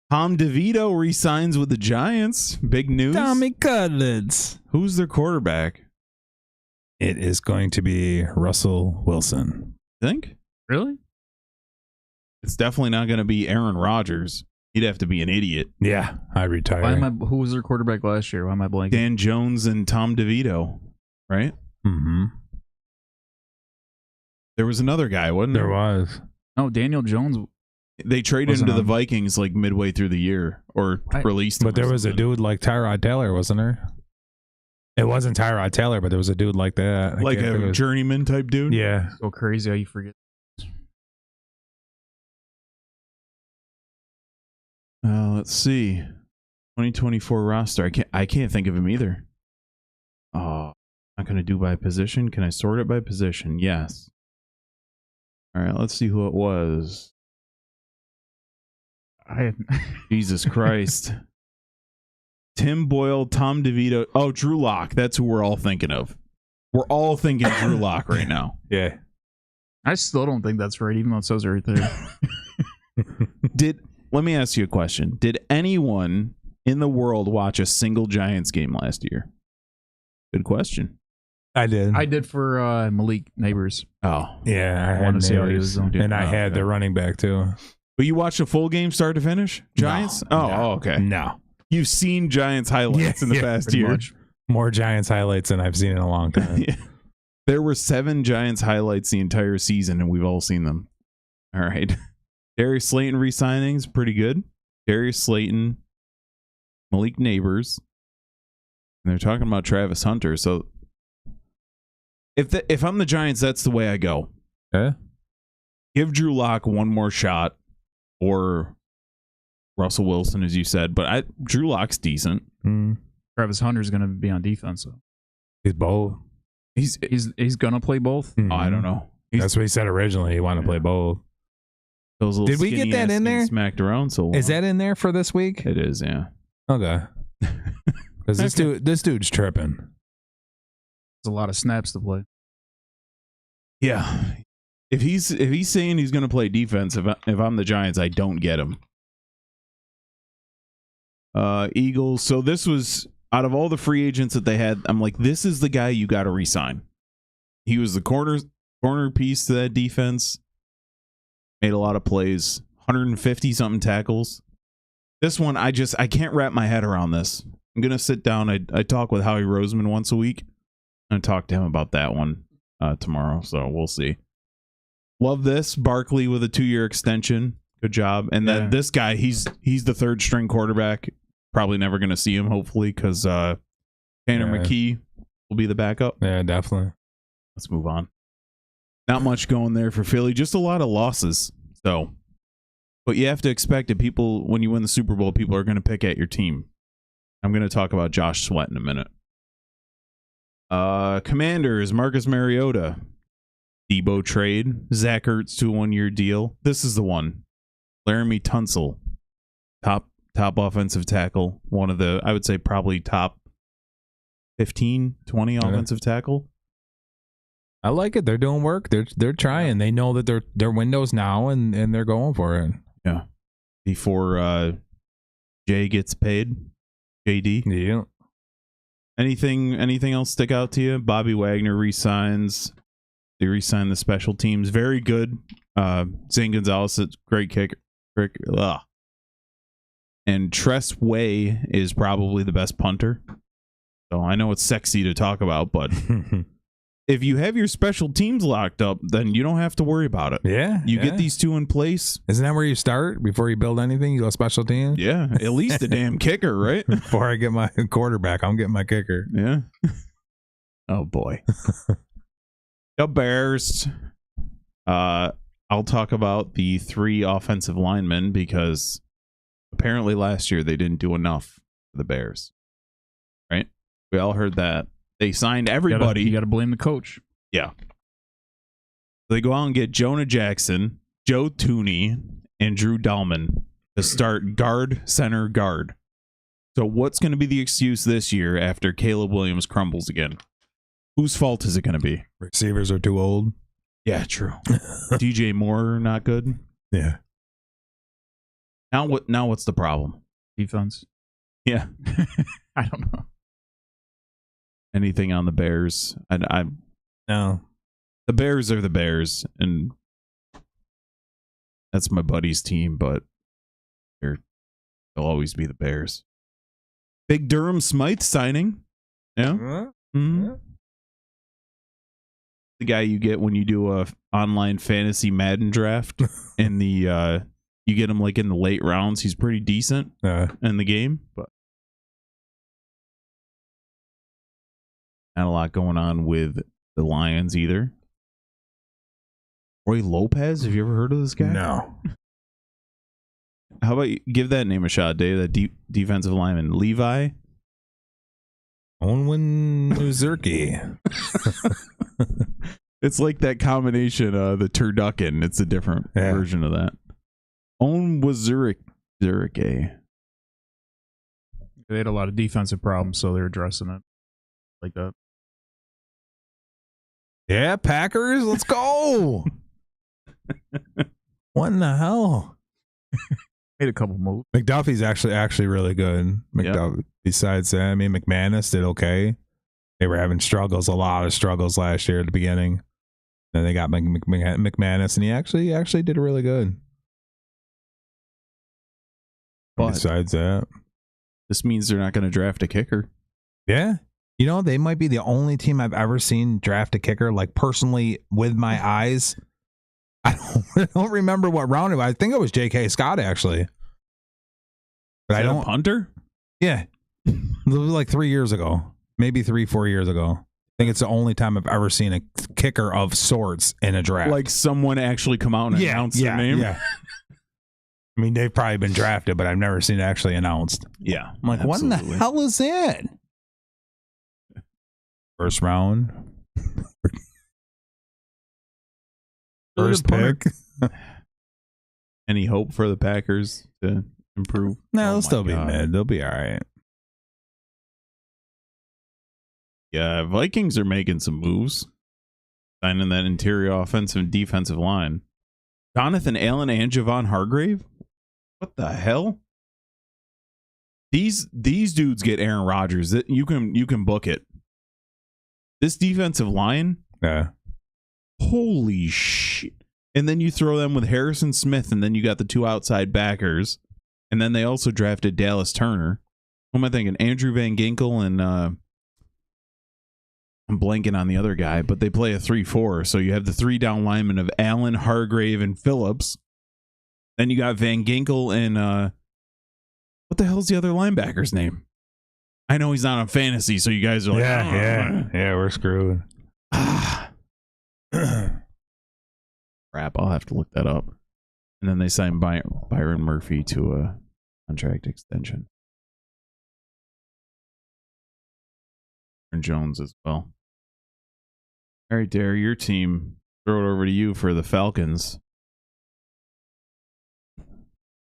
Tom DeVito re-signs with the Giants. Big news. Tommy Cutlets. Who's their quarterback? It is going to be Russell Wilson. Think? Really? It's definitely not going to be Aaron Rodgers. He'd have to be an idiot. Yeah, I retire. Who was their quarterback last year? Why am I blanking? Dan Jones and Tom DeVito, right? Mm-hmm. There was another guy, wasn't there? There was. No, Daniel Jones. They traded him to the Vikings like midway through the year, or released him. But there was a dude like Tyrod Taylor, wasn't there? It wasn't Tyrod Taylor, but there was a dude like that. Like a journeyman type dude? Yeah. So crazy how you forget. Let's see. 2024 roster. I can't think of him either. Oh, not going to do by position. Can I sort it by position? Yes. All right, let's see who it was. Jesus Christ. Tim Boyle, Tom DeVito. Oh, Drew Lock. That's who we're all thinking of. We're all thinking Drew Lock right now. Yeah. I still don't think that's right, even though it says it right there. Let me ask you a question. Did anyone in the world watch a single Giants game last year? Good question. I did. I did for Malik Neighbors. Oh. Yeah, I want to see how he Neighbors. was doing. And I had the running back, too. But you watched a full game start to finish? Giants? No, okay. No. You've seen Giants highlights in the past year. Much. More Giants highlights than I've seen in a long time. Yeah. There were 7 Giants highlights the entire season, and we've all seen them. All right. Darius Slayton re-signings, pretty good. Darius Slayton, Malik Neighbors, and they're talking about Travis Hunter. So if I'm the Giants, that's the way I go. Yeah. Give Drew Lock one more shot, or Russell Wilson, as you said. But Drew Lock's decent. Travis Hunter's going to be on defense, though. He's both. He's going to play both? Mm-hmm. Oh, I don't know. That's what he said originally. He wanted to play both. Those little Did we get that in there? Smacked around so long. Is that in there for this week? It is, yeah. Okay. Because this dude's tripping. There's a lot of snaps to play. Yeah. If he's saying he's going to play defense, if I'm the Giants, I don't get him. Eagles. So this was, out of all the free agents that they had, I'm like, this is the guy you got to re-sign. He was the corner piece to that defense. Made a lot of plays. 150 something tackles. This one, I can't wrap my head around this. I'm gonna sit down. I talk with Howie Roseman once a week. I'm gonna talk to him about that one tomorrow. So we'll see. Love this. Barkley with a 2-year extension. Good job. And then this guy, he's the 3rd string quarterback. Probably never gonna see him, hopefully, because Tanner McKee will be the backup. Yeah, definitely. Let's move on. Not much going there for Philly. Just a lot of losses. So, but you have to expect it. People, when you win the Super Bowl, people are going to pick at your team. I'm going to talk about Josh Sweat in a minute. Commanders, Marcus Mariota, Debo trade, Zach Ertz to a 1-year deal. This is the one. Laramie Tunsil, top offensive tackle. One of the, I would say, probably top 15, 20 offensive tackle. I like it. They're doing work. They're trying. They know that they're windows now, and they're going for it. Yeah. Before Jay gets paid, JD. Yeah. Anything else stick out to you? Bobby Wagner resigns. They re-signed the special teams. Very good. Zane Gonzalez, great kicker. And Tress Way is probably the best punter. So I know it's sexy to talk about, but if you have your special teams locked up, then you don't have to worry about it. Yeah. You get these 2 in place. Isn't that where you start before you build anything? You go special teams? Yeah. At least a damn kicker, right? Before I get my quarterback, I'm getting my kicker. Yeah. Oh, boy. The Bears. I'll talk about the 3 offensive linemen because apparently last year they didn't do enough for the Bears. Right? We all heard that. They signed everybody. You got to blame the coach. Yeah. They go out and get Jonah Jackson, Joe Tooney, and Drew Dahlman to start guard, center, guard. So what's going to be the excuse this year after Caleb Williams crumbles again? Whose fault is it going to be? Receivers are too old. Yeah, true. DJ Moore not good. Yeah. Now what's the problem? Defense. Yeah. I don't know. Anything on the Bears? No. The Bears are the Bears, and that's my buddy's team, but they'll always be the Bears. Big Durham Smythe signing. Yeah. Mm-hmm. Yeah. The guy you get when you do a online fantasy Madden draft in the you get him like in the late rounds. He's pretty decent in the game, but not a lot going on with the Lions either. Roy Lopez, have you ever heard of this guy? No. How about you give that name a shot, Dave? That defensive lineman, Levi. Onwin Uzurki. It's like that combination, the turducken. It's a different version of that. Owen was Zurich. They had a lot of defensive problems, so they're addressing it like that. Yeah, Packers, let's go. What in the hell? Made a couple moves. McDuffie's actually really good. McDuffie. Yep. Besides that, I mean, McManus did okay. They were having a lot of struggles last year at the beginning. Then they got McManus, and he actually did really good. But besides that, this means they're not going to draft a kicker. Yeah. You know, they might be the only team I've ever seen draft a kicker, like personally with my eyes. I don't remember what round it was. I think it was J.K. Scott, actually. But I don't. A punter? Yeah. It was like 3 years ago. Maybe 3-4 years ago. I think it's the only time I've ever seen a kicker of sorts in a draft. Like someone actually come out and announce their name? Yeah. I mean, they've probably been drafted, but I've never seen it actually announced. Yeah. I'm like, what in the hell is that? First round. First pick. Any hope for the Packers to improve? No, they'll still be mid. They'll be all right. Yeah, Vikings are making some moves. Signing that interior offensive and defensive line. Jonathan Allen and Javon Hargrave? What the hell? These dudes get Aaron Rodgers. You can book it. This defensive line? Yeah. Holy shit. And then you throw them with Harrison Smith, and then you got the two outside backers. And then they also drafted Dallas Turner. What am I thinking? Andrew Van Ginkel and I'm blanking on the other guy, but they play a 3-4. So you have the 3 down linemen of Allen, Hargrave, and Phillips. Then you got Van Ginkel and what the hell's the other linebacker's name? I know he's not on fantasy, so you guys are like, yeah, we're screwed. Crap, I'll have to look that up. And then they signed Byron Murphy to a contract extension. And Jones as well. All right, Dare, your team. Throw it over to you for the Falcons.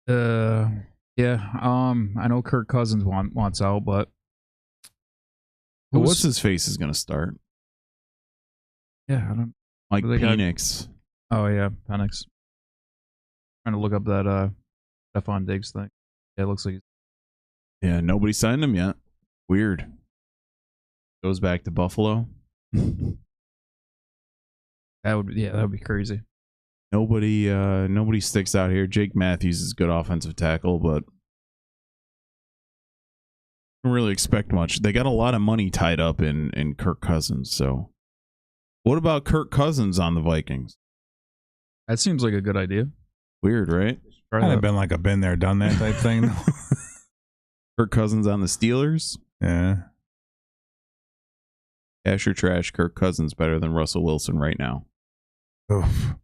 I know Kirk Cousins wants out, but what's his face is going to start? Yeah, I don't. Mike Penix. Oh yeah, Penix. Trying to look up that Stephon Diggs thing. Yeah, it looks like. Yeah, nobody signed him yet. Weird. Goes back to Buffalo. That would be crazy. Nobody sticks out here. Jake Matthews is a good offensive tackle, but don't really expect much. They got a lot of money tied up in Kirk Cousins. So, what about Kirk Cousins on the Vikings? That seems like a good idea. Weird, right? Kind of been like a been there, done that type thing. Kirk Cousins on the Steelers. Yeah. Cash or trash, Kirk Cousins better than Russell Wilson right now. Oof.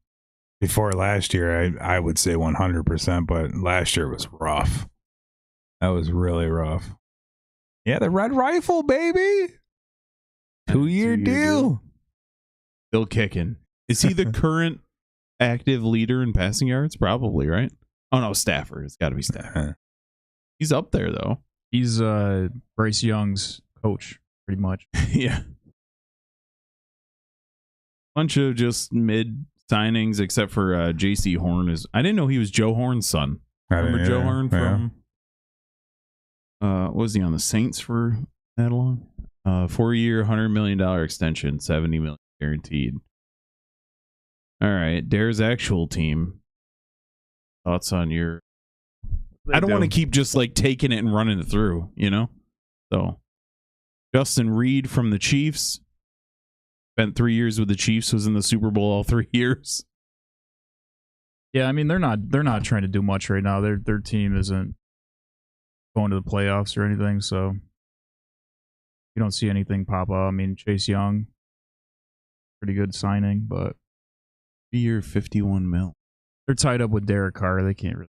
Before last year, I would say 100%, but last year was rough. That was really rough. Yeah, the Red Rifle, baby. 2-year deal. Still kicking. Is he the current active leader in passing yards? Probably, right? Oh no, Stafford. It's got to be Stafford. He's up there though. He's Bryce Young's coach, pretty much. Yeah. Bunch of just mid signings, except for J.C. Horn. I didn't know he was Joe Horn's son. Remember Joe Horn from? Was he on the Saints for that long? 4-year, $100 million extension, $70 million guaranteed. All right, Dare's actual team. Thoughts on your? I don't want to keep just like taking it and running it through, you know. So, Justin Reed from the Chiefs. Spent 3 years with the Chiefs. Was in the Super Bowl all 3 years. Yeah, I mean they're not trying to do much right now. Their team isn't going to the playoffs or anything, so you don't see anything pop up. I mean Chase Young, pretty good signing, but 3-year, $51 million. They're tied up with Derek Carr. They can't really.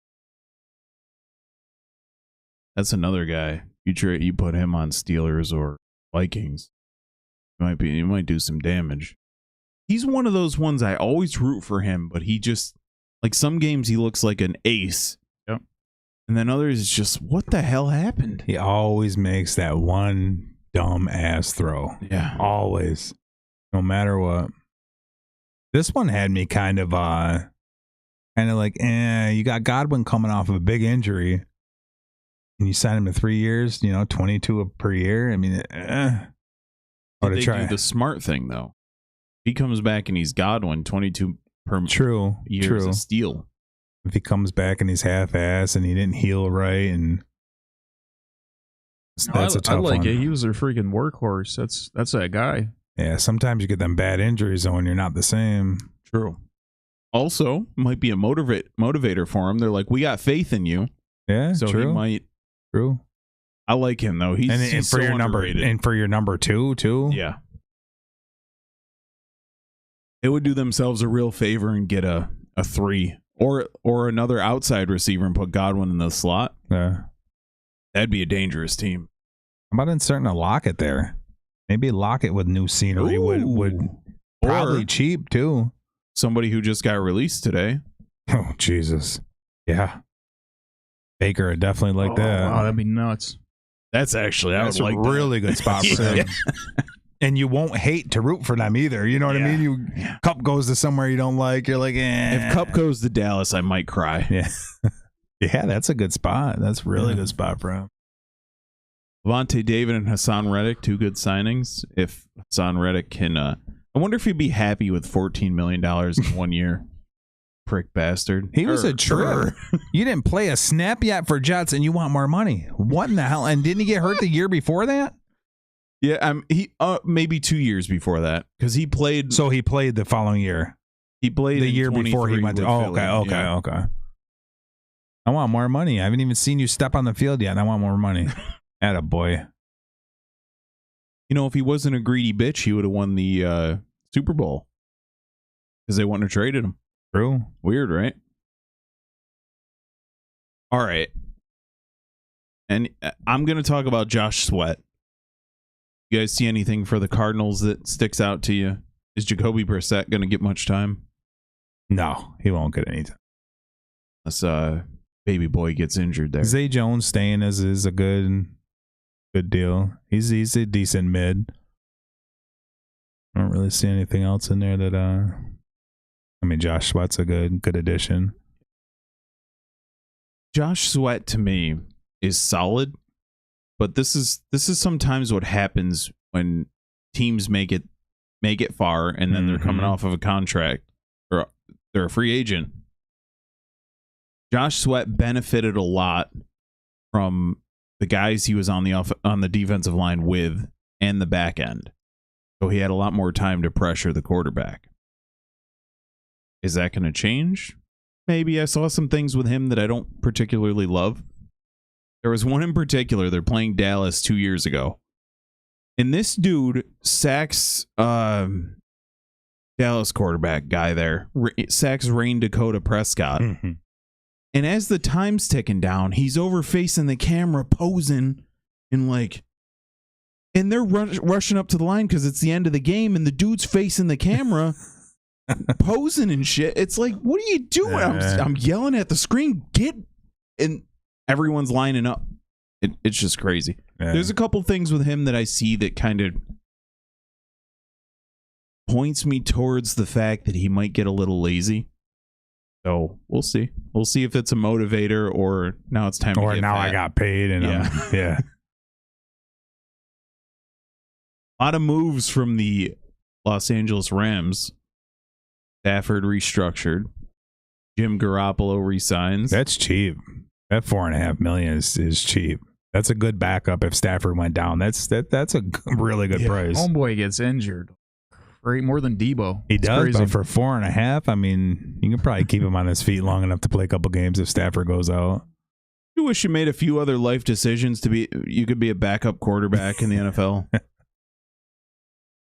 That's another guy. You put him on Steelers or Vikings. You might do some damage. He's one of those ones I always root for him, but he just like some games he looks like an ace. Yep. And then others it's just what the hell happened? He always makes that one dumb ass throw. Yeah. Always. No matter what. This one had me kind of like, you got Godwin coming off of a big injury. And you sign him to 3 years, 22 per year. I mean, They do the smart thing though. He comes back and he's Godwin, 22 per year is a steal. If he comes back and he's half-ass and he didn't heal right, and that's a tough one. I like it. He was their freaking workhorse. That's that guy. Yeah, sometimes you get them bad injuries when you're not the same. True. Also, might be a motivator for him. They're like, we got faith in you. Yeah, so true. He might. True. I like him though. He's for so your underrated. number, and for your number 2 too. Yeah. They would do themselves a real favor and get a 3 or another outside receiver and put Godwin in the slot. Yeah. That'd be a dangerous team. How about inserting a Lockett there? Maybe Lockett with new scenery would probably cheap too. Somebody who just got released today. Oh Jesus. Yeah. Baker would definitely like that. Wow, that'd be nuts. That's actually that's a really good spot for him. And you won't hate to root for them either. You know what I mean? Cup goes to somewhere you don't like. You're like, If Cup goes to Dallas, I might cry. Yeah. Yeah, that's a good spot. That's a really good spot for him. Levante David and Hassan Reddick, 2 good signings. If Hassan Reddick can, I wonder if he'd be happy with $14 million in 1 year. Prick bastard. He was a trip. You didn't play a snap yet for Jets, and you want more money. What in the hell? And didn't he get hurt the year before that? Yeah, he maybe 2 years before that because he played. So he played the following year. He played the year before he went to. Oh, okay. I want more money. I haven't even seen you step on the field yet. And I want more money. Attaboy. If he wasn't a greedy bitch, he would have won the Super Bowl because they wouldn't have traded him. True. Weird, right? All right. And I'm going to talk about Josh Sweat. You guys see anything for the Cardinals that sticks out to you? Is Jacoby Brissett going to get much time? No, he won't get any time. Unless baby boy gets injured there. Zay Jones staying is a good deal. He's a decent mid. I don't really see anything else in there that Josh Sweat's a good addition. Josh Sweat to me is solid, but this is sometimes what happens when teams make it far and then they're coming off of a contract or they're a free agent. Josh Sweat benefited a lot from the guys he was on the defensive line with and the back end. So he had a lot more time to pressure the quarterback. Is that going to change? Maybe. I saw some things with him that I don't particularly love. There was one in particular. They're playing Dallas 2 years ago. And this dude sacks Dallas quarterback guy there. Sacks Rain Dakota Prescott. Mm-hmm. And as the time's ticking down, he's over facing the camera posing and they're rushing up to the line because it's the end of the game and the dude's facing the camera posing and shit. It's like, what are you doing? I'm yelling at the screen. And everyone's lining up. It's just crazy. Yeah. There's a couple things with him that I see that kind of points me towards the fact that he might get a little lazy. So we'll see. We'll see if it's a motivator or now it's time to get now fat. I got paid and yeah. A lot of moves from the Los Angeles Rams. Stafford restructured. Jim Garoppolo resigns. That's cheap. That $4.5 million is cheap. That's a good backup if Stafford went down. That's a really good price. Homeboy gets injured. Great, more than Debo. He does, but for $4.5, I mean, you can probably keep him on his feet long enough to play a couple games if Stafford goes out. You wish you made a few other life decisions you could be a backup quarterback in the NFL.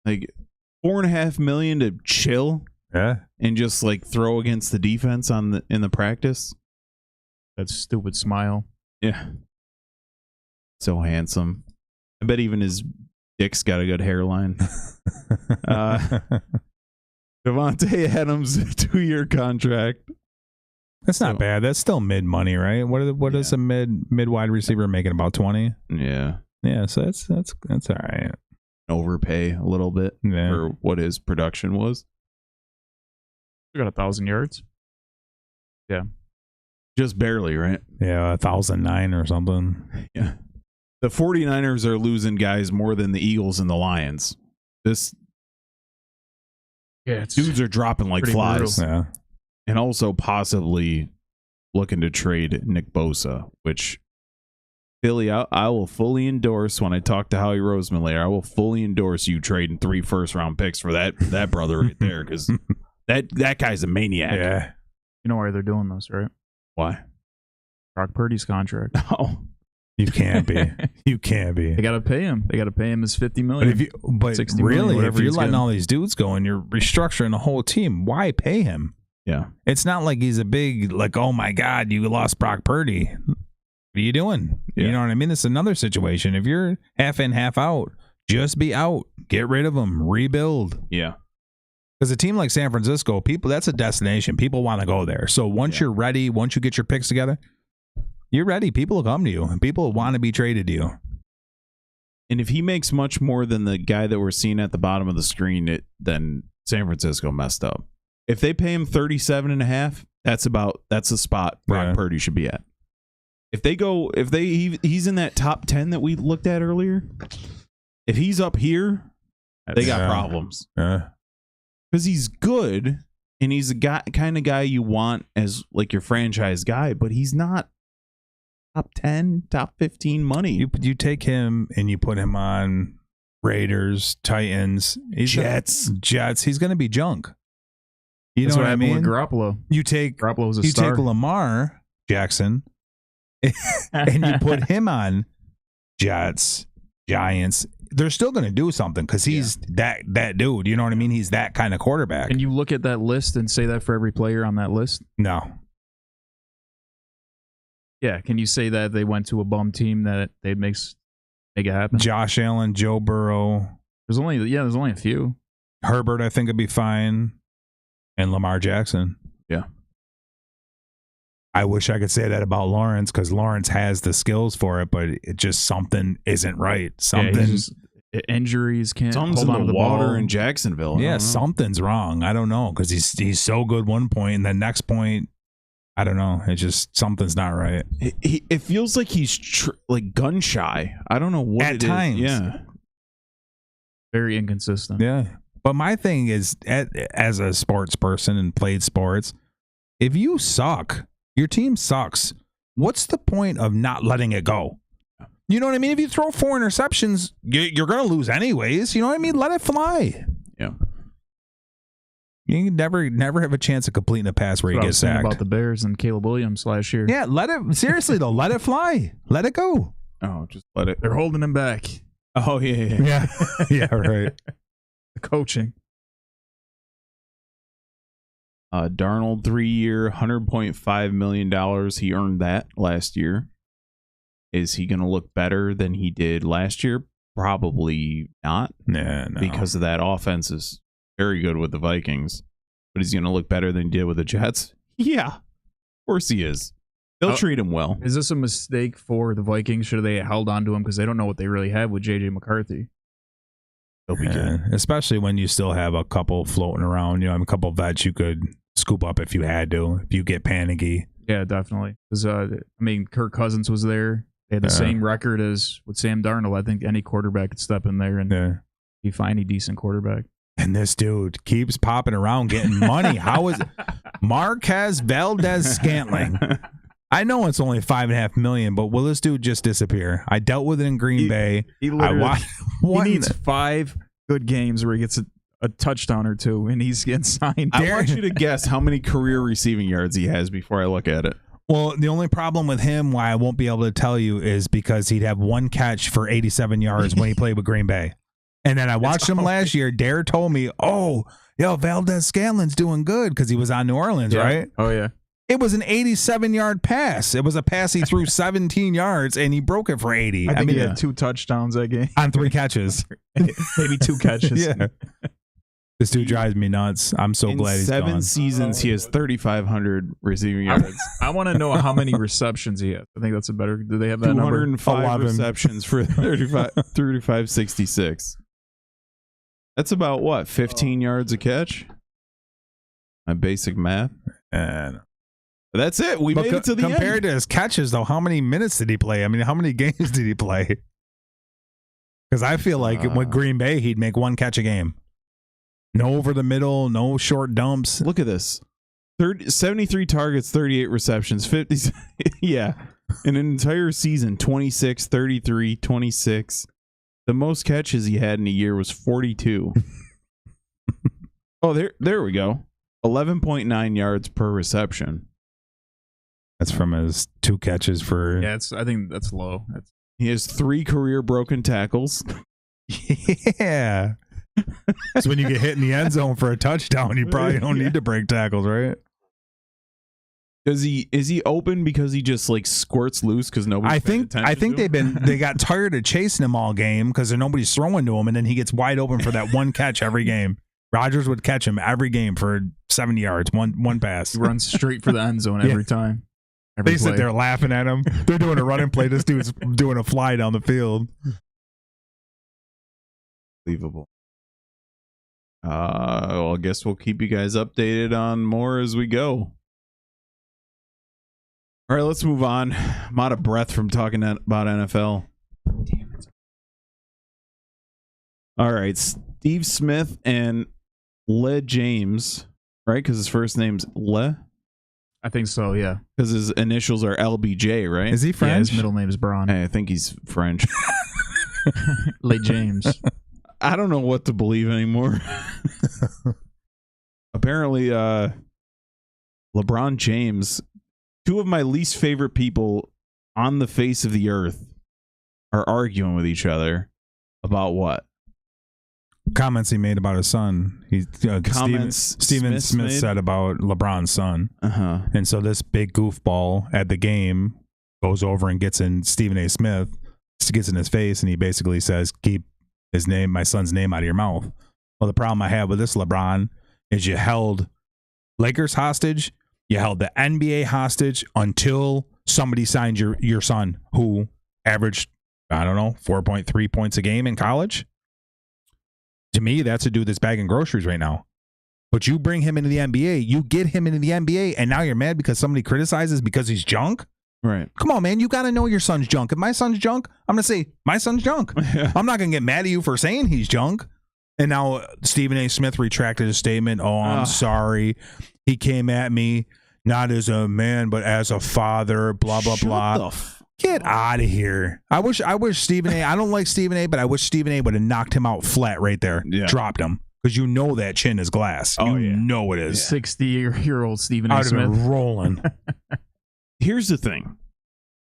Like $4.5 million to chill, and just like throw against the defense in the practice. That stupid smile. Yeah, so handsome. I bet even his dick's got a good hairline. Devontae Adams, 2-year contract. That's not bad. That's still mid money, right? What is a mid wide receiver making? About 20? Yeah. So that's all right. Overpay a little bit for what his production was. We got 1,000 yards. Yeah. Just barely, right? Yeah, 1,009 or something. Yeah. The 49ers are losing guys more than the Eagles and the Lions. Dudes are dropping like flies. Yeah. And also possibly looking to trade Nick Bosa, which Philly, I will fully endorse when I talk to Howie Roseman later. I will fully endorse you trading 3 first-round picks for that brother right there, because that guy's a maniac. Yeah. You know why they're doing this, right? Why? Brock Purdy's contract. Oh. You can't be. You can't be. They got to pay him. They got to pay him his $50 million. But really, if you're letting all these dudes go and you're restructuring the whole team, why pay him? Yeah. It's not like he's a big, like, oh my God, you lost Brock Purdy. What are you doing? Yeah. You know what I mean? It's another situation. If you're half in, half out, just be out. Get rid of them. Rebuild. Yeah. Because a team like San Francisco, that's a destination. People want to go there. So once you're ready, once you get your picks together, you're ready. People will come to you, and people want to be traded to you. And if he makes much more than the guy that we're seeing at the bottom of the screen, then San Francisco messed up. If they pay him $37.5, that's the spot Brock Purdy should be at. He's in that top 10 that we looked at earlier. If he's up here, they got problems. Yeah. Because he's good, and he's the kind of guy you want as like your franchise guy, but he's not top 10, top 15 money. You take him and you put him on Raiders, Titans, Jets. He's going to be junk. That's know what I mean? With Garoppolo. You take Lamar Jackson and you put him on Jets, Giants. They're still going to do something because he's that dude. You know what I mean? He's that kind of quarterback. And you look at that list and say that for every player on that list? No. Yeah, can you say that they went to a bum team that they'd make it happen? Josh Allen, Joe Burrow. There's only a few. Herbert, I think, would be fine. And Lamar Jackson. Yeah. I wish I could say that about Lawrence because Lawrence has the skills for it, but it just something isn't right. Injuries can't hold on to the water in Jacksonville. Yeah, something's wrong. I don't know because he's so good one point and the next point, I don't know. It's just something's not right. It feels like he's like gun shy. I don't know what at times. Yeah, very inconsistent. Yeah. But my thing is, as a sports person and played sports, if you suck, your team sucks, what's the point of not letting it go? You know what I mean? If you throw 4 interceptions, you're going to lose anyways. You know what I mean? Let it fly. Yeah. You can never have a chance of completing a pass where you get sacked. About the Bears and Caleb Williams last year. Yeah, seriously though, let it fly. Let it go. Oh, just let it. They're holding him back. Oh, yeah. Yeah, right. Coaching. Darnold, 3-year, $100.5 million. He earned that last year. Is he going to look better than he did last year? Probably not. No. Because of that offense is very good with the Vikings. but he's going to look better than he did with the Jets. Yeah, of course he is. They'll treat him well. Is this a mistake for the Vikings? Should they have held on to him because they don't know what they really have with J.J. McCarthy? They'll be good. Especially when you still have a couple floating around. A couple vets you could scoop up if you had to, if you get panicky. Yeah, definitely. Because Kirk Cousins was there. They had the same record as with Sam Darnold. I think any quarterback could step in there and be fine, any decent quarterback. And this dude keeps popping around getting money. How is Marquez Valdez-Scantling? I know it's only $5.5 million, but will this dude just disappear? I dealt with it in Green Bay. He needs 5 good games where he gets a touchdown or 2, and he's getting signed. I want you to guess how many career receiving yards he has before I look at it. Well, the only problem with him, why I won't be able to tell you, is because he'd have 1 catch for 87 yards when he played with Green Bay. And then I watched him last year. Dare told me, Valdez-Scantling's doing good because he was on New Orleans, right? Oh, yeah. It was an 87-yard pass. It was a pass he threw 17 yards, and he broke it for 80. I mean, he had 2 touchdowns that game. On 3 catches. Maybe 2 catches. Yeah. This dude drives me nuts. I'm so glad he's gone. In 7 seasons, he has 3,566 receiving yards. I want to know how many receptions he has. I think that's a better. Do they have that 205 receptions for 3,566. That's about what? 15 yards a catch? My basic math. And that's it. We made it to the end. Compared to his catches, though, how many minutes did he play? I mean, how many games did he play? Because I feel like with Green Bay, he'd make 1 catch a game. No over the middle, no short dumps. Look at this. 73 targets, 38 receptions, 50. Yeah. In an entire season, 26, 33, 26. The most catches he had in a year was 42. Oh, there we go. 11.9 yards per reception. That's from his 2 catches for... Yeah, I think that's low. He has 3 career broken tackles. Yeah. So when you get hit in the end zone for a touchdown, you probably don't need to break tackles, right? Is he open because he just like squirts loose because nobody? I think they got tired of chasing him all game because nobody's throwing to him, and then he gets wide open for that 1 catch every game. Rodgers would catch him every game for 70 yards, one pass. He runs straight for the end zone every time. They sit there laughing at him. They're doing a running play. This dude's doing a fly down the field. Unbelievable. Well, I guess we'll keep you guys updated on more as we go. All right, let's move on. I'm out of breath from talking about NFL. Damn it. All right, Steve Smith and Le James, right? Because his first name's Le? I think so, yeah. Because his initials are LBJ, right? Is he French? Yeah, his middle name is Braun. Hey, I think he's French. Le James. I don't know what to believe anymore. Apparently, LeBron James, 2 of my least favorite people on the face of the earth, are arguing with each other about what? Comments he made about his son. Steven Smith said about LeBron's son. Uh-huh. And so this big goofball at the game goes over and gets in Stephen A. Smith, gets in his face, and he basically says, keep my son's name out of your mouth. Well, the problem I have with this, LeBron, is you held Lakers hostage, you held the NBA hostage until somebody signed your son, who averaged, 4.3 points a game in college. To me, that's a dude that's bagging groceries right now. But you bring him into the NBA, you get him into the NBA, and now you're mad because somebody criticizes because he's junk? Right. Come on, man. You got to know your son's junk. If my son's junk, I'm going to say, my son's junk. Yeah. I'm not going to get mad at you for saying he's junk. And now Stephen A. Smith retracted his statement. Oh, I'm sorry. He came at me not as a man, but as a father, blah, blah, blah. Get out of here. I wish Stephen A. I don't like Stephen A., but I wish Stephen A. would have knocked him out flat right there. Yeah. Dropped him. Because you know that chin is glass. Oh, you know it is. 60-year-old Stephen A. Smith. I'd have been rolling. Here's the thing.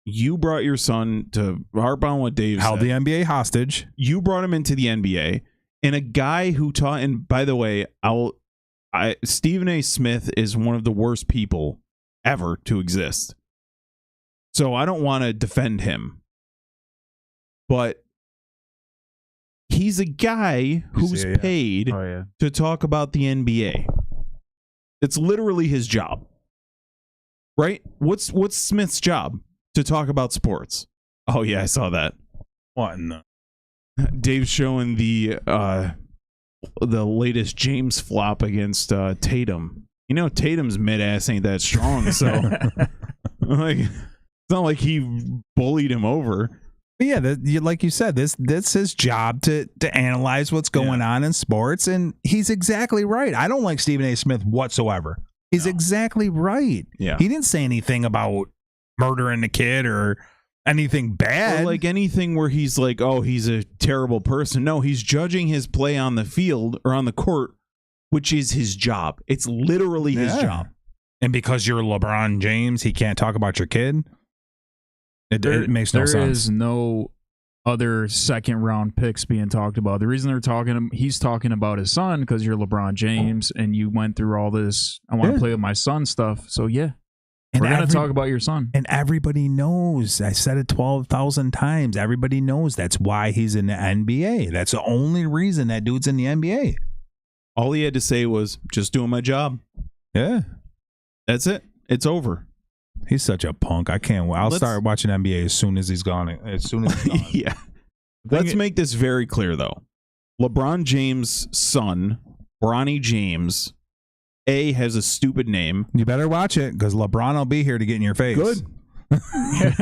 You brought your son to harp on what Dave held said. the NBA hostage. You brought him into the NBA. And a guy who taught, and by the way, Stephen A. Smith is one of the worst people ever to exist. So I don't want to defend him. But he's a guy who's paid to talk about the NBA. It's literally his job. Right? What's Smith's job? To talk about sports. Oh yeah, I saw that. What in the... Dave's showing the latest James flop against Tatum. You know, Tatum's mid-ass ain't that strong, so like it's not like he bullied him over. But yeah, like you said, that's his job to analyze what's going on in sports, and he's exactly right. I don't like Stephen A. Smith whatsoever. He's exactly right. Yeah, he didn't say anything about murdering the kid or anything bad. Or like anything where he's like, oh, he's a terrible person. No, he's judging his play on the field or on the court, which is his job. It's literally his job. And because you're LeBron James, he can't talk about your kid? It makes no sense. There is no other second round picks being talked about. The reason he's talking about his son because you're LeBron James and you went through all this, I want to play with my son stuff. So yeah, we're going to talk about your son. And everybody knows, I said it 12,000 times, everybody knows that's why he's in the NBA. That's the only reason that dude's in the NBA. All he had to say was, just doing my job. Yeah. That's it. It's over. He's such a punk. I can't wait. I'll start watching NBA as soon as he's gone. Yeah. Let's make this very clear, though. LeBron James' son, Bronny James, has a stupid name. You better watch it, because LeBron will be here to get in your face. Good.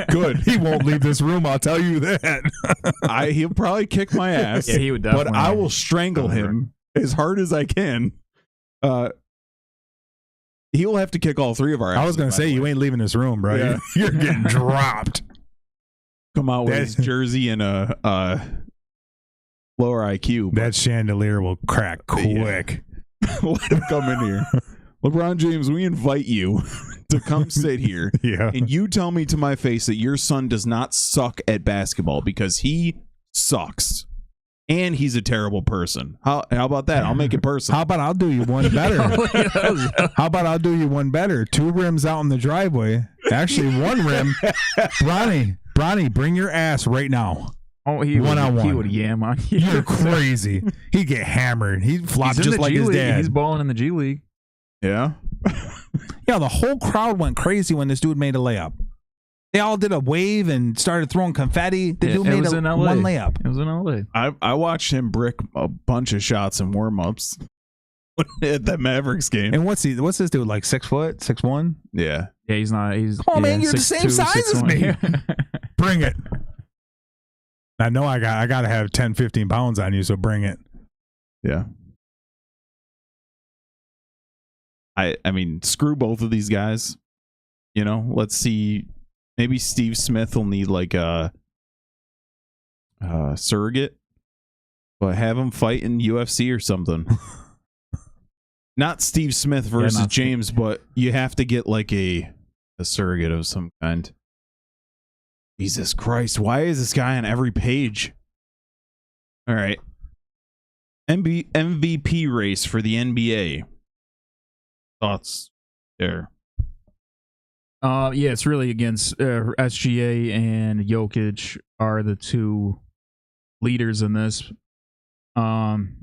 Good. He won't leave this room, I'll tell you that. He'll probably kick my ass. Yeah, he would definitely. But I will strangle him as hard as I can. He'll have to kick all three of our asses. I was going to say, you ain't leaving this room, bro. Yeah. You're getting dropped. Come out with his jersey and a lower IQ. That chandelier will crack quick. Yeah. Let him come in here. LeBron James, we invite you to come sit here. Yeah. And you tell me to my face that your son does not suck at basketball, because he sucks. And he's a terrible person. How about that? I'll make it personal. How about I'll do you one better? How about I'll do you one better? 2 rims out in the driveway. Actually, 1 rim. Bronny, bring your ass right now. Oh, he would yam on you. You're crazy. He'd get hammered. He'd flop just like his dad. He's balling in the G League. Yeah. Yeah, the whole crowd went crazy when this dude made a layup. They all did a wave and stared throwing confetti. The dude made one layup. It was in LA. I watched him brick a bunch of shots in warm-ups at that Mavericks game. And what's this dude, like 6 foot, 6'1"? Yeah. Yeah, he's not. Man, you're the same size as me. Bring it. I know I got to have 10, 15 pounds on you, so bring it. Yeah. I mean, screw both of these guys. You know, let's see. Maybe Steve Smith will need like a surrogate, but have him fight in UFC or something. Not Steve Smith versus James, but you have to get like a surrogate of some kind. Jesus Christ, why is this guy on every page? All right. MVP race for the NBA. Thoughts there? Yeah, it's really against SGA and Jokic are the 2 leaders in this. Jokic,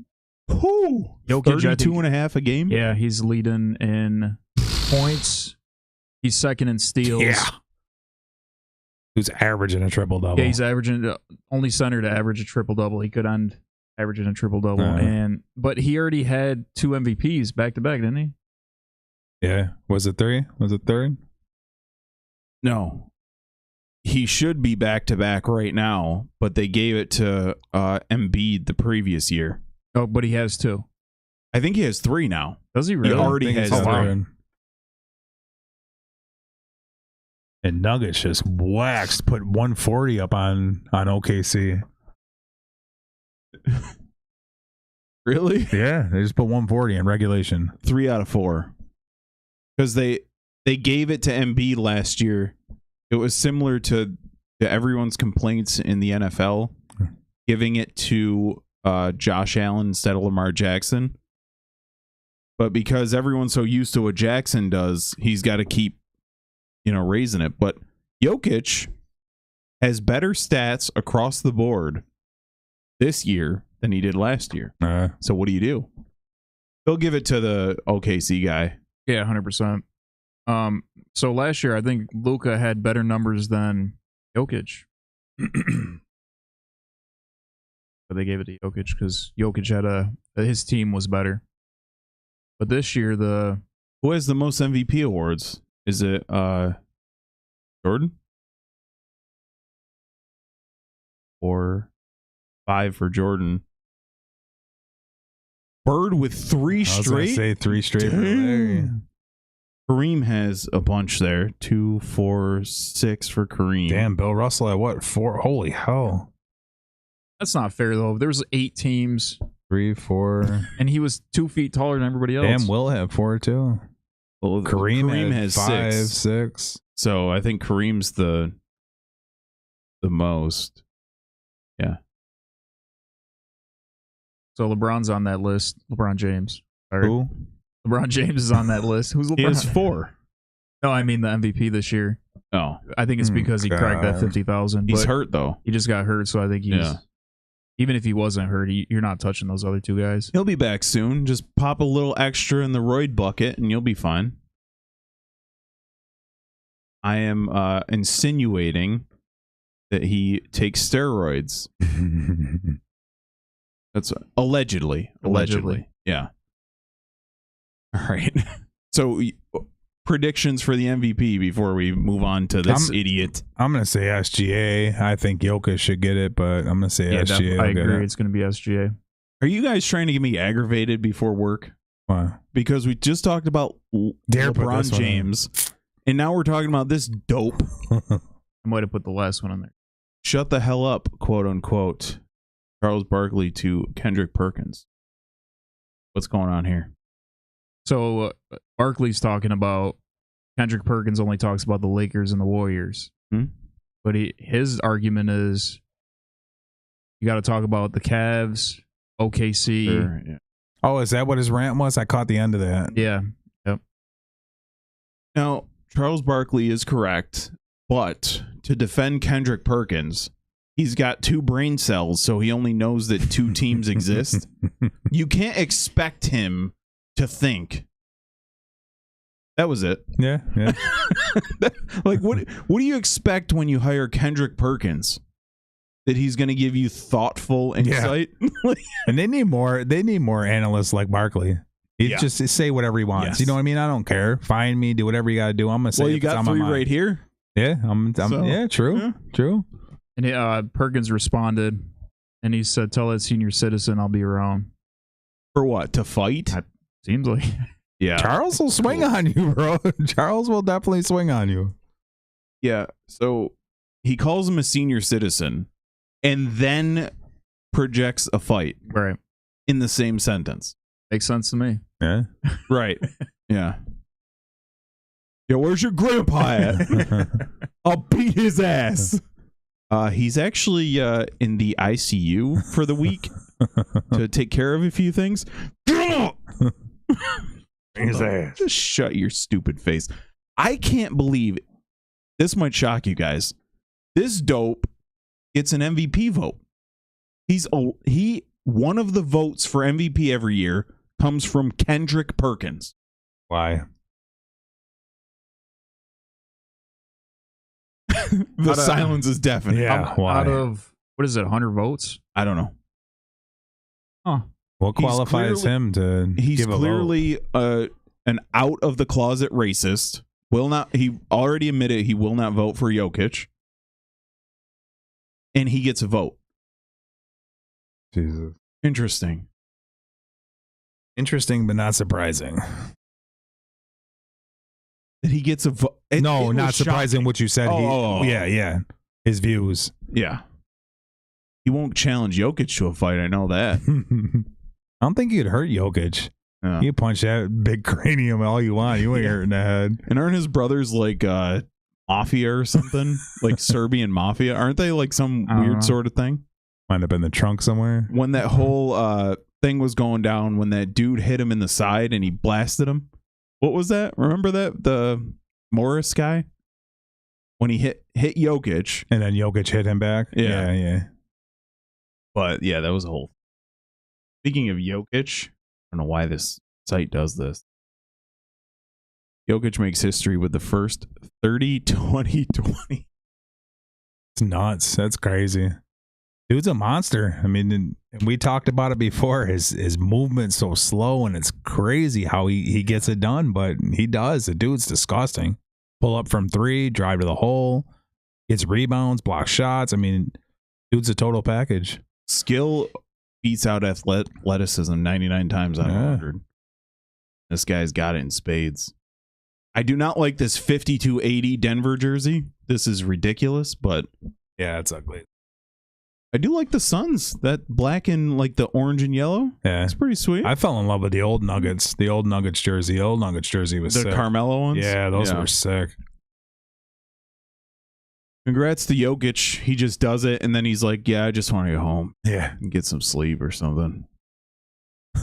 Jokic 32.5 a game? Yeah, he's leading in points. He's second in steals. Yeah. Who's averaging a triple-double. Yeah, he's averaging, only center to average a triple-double. He could end averaging a triple-double. But he already had 2 MVPs back-to-back, didn't he? Yeah. Was it 3? Was it 3rd? No. He should be back-to-back right now, but they gave it to Embiid the previous year. Oh, but he has 2. I think he has 3 now. Does he really? He already has 3. And Nuggets just waxed, put 140 up on OKC. Really? Yeah, they just put 140 in regulation. 3 out of 4. Because they gave it to Embiid last year. It was similar to everyone's complaints in the NFL, giving it to Josh Allen instead of Lamar Jackson. But because everyone's so used to what Jackson does, he's got to keep, raising it. But Jokic has better stats across the board this year than he did last year. So what do? They'll give it to the OKC guy. Yeah, 100%. So last year, I think Luka had better numbers than Jokic. But they gave it to Jokic because Jokic had his team was better. But this year, who has the most MVP awards? Is it Jordan? Or 5 for Jordan. Bird with 3 straight. I was gonna say 3 straight. Kareem has a bunch there. 2, 4, 6 for Kareem. Damn, Bill Russell at what? 4? Holy hell. that's not fair though. There's 8 teams, 3, 4. and he was 2 feet taller than everybody else. Damn, Will have 4 too. Well, Kareem has 5, 6. 6. So I think Kareem's the most. Yeah. So LeBron's on that list. LeBron James. Sorry. Who? LeBron James is on that list. Who's LeBron? He has 4. No, I mean the MVP this year. Oh, I think it's because he cracked that 50,000. he's hurt though. He just got hurt, so I think he's. Even if he wasn't hurt, you're not touching those other 2 guys. He'll be back soon. Just pop a little extra in the roid bucket, and you'll be fine. I am insinuating that he takes steroids. That's allegedly. Yeah. All right. So predictions for the MVP before we move on to this idiot. I'm going to say SGA. I think Jokic should get it, but I'm going to say SGA. I agree. It's going to be SGA. Are you guys trying to get me aggravated before work? Why? Because we just talked about LeBron James, and now we're talking about this dope. I might have put the last one on there. Shut the hell up, quote unquote. Charles Barkley to Kendrick Perkins. What's going on here? So Barkley's talking about Kendrick Perkins only talks about the Lakers and the Warriors. But his argument is you got to talk about the Cavs, OKC. Sure, yeah. Oh, is that what his rant was? I caught the end of that. Yeah. Yep. Now, Charles Barkley is correct, but to defend Kendrick Perkins, he's got 2 brain cells, so he only knows that 2 teams exist. You can't expect him to think. That was it. Yeah. Like, what do you expect when you hire Kendrick Perkins? That he's going to give you thoughtful insight? Yeah. And they need more analysts like Barkley. He just say whatever he wants. Yes. You know what I mean? I don't care. Find me, do whatever you got to do. I'm going to say, well, you got 3 right here. Yeah, true. And Perkins responded, and he said, "Tell that senior citizen I'll be around." For what? To fight? Seems like. Yeah. Charles will swing on you, bro. Charles will definitely swing on you. Yeah. So he calls him a senior citizen, and then projects a fight. Right. In the same sentence. Makes sense to me. Yeah. Right. Yeah. Yo, where's your grandpa at? I'll beat his ass. He's actually in the ICU for the week to take care of a few things. His ass. Just shut your stupid face. I can't believe it. This might shock you guys. This dope gets an MVP vote. One of the votes for MVP every year comes from Kendrick Perkins. Why? The silence is deafening. Yeah. Why? Out of, what is it, 100 votes? I don't know. Huh. What qualifies him to he's give a clearly an out of the closet racist. He already admitted he will not vote for Jokic. And he gets a vote. Jesus. Interesting. Interesting, but not surprising. That he gets a vote. No, not surprising shocking. What you said. Yeah. His views. Yeah. He won't challenge Jokic to a fight. I know that. I don't think you'd hurt Jokic. Yeah. You punch that big cranium all you want. You ain't hurting the head. And aren't his brothers like mafia or something? Like Serbian mafia? Aren't they like some weird sort of thing? Wind up in the trunk somewhere. When that whole thing was going down, when that dude hit him in the side and he blasted him. What was that? Remember that? The Morris guy? When he hit Jokic. And then Jokic hit him back? Yeah. But yeah, that was a whole. Speaking of Jokic, I don't know why this site does this. Jokic makes history with the first 30-20-20. It's nuts. That's crazy. Dude's a monster. I mean, and we talked about it before. His movement's so slow, and it's crazy how he gets it done, but he does. The dude's disgusting. Pull up from 3, drive to the hole, gets rebounds, blocks shots. I mean, dude's a total package. Skill beats out athleticism 99 times out of 100. This guy's got it in spades. I do not like this 52-80 Denver jersey. This is ridiculous, but yeah, it's ugly. I do like the Suns, that black and like the orange and yellow. Yeah, it's pretty sweet. I fell in love with the old Nuggets. The old Nuggets jersey. The old Nuggets jersey was the sick. Carmelo ones. Yeah, those were sick. Congrats to Jokic. He just does it, and then he's like, "Yeah, I just want to go home. Yeah, and get some sleep or something."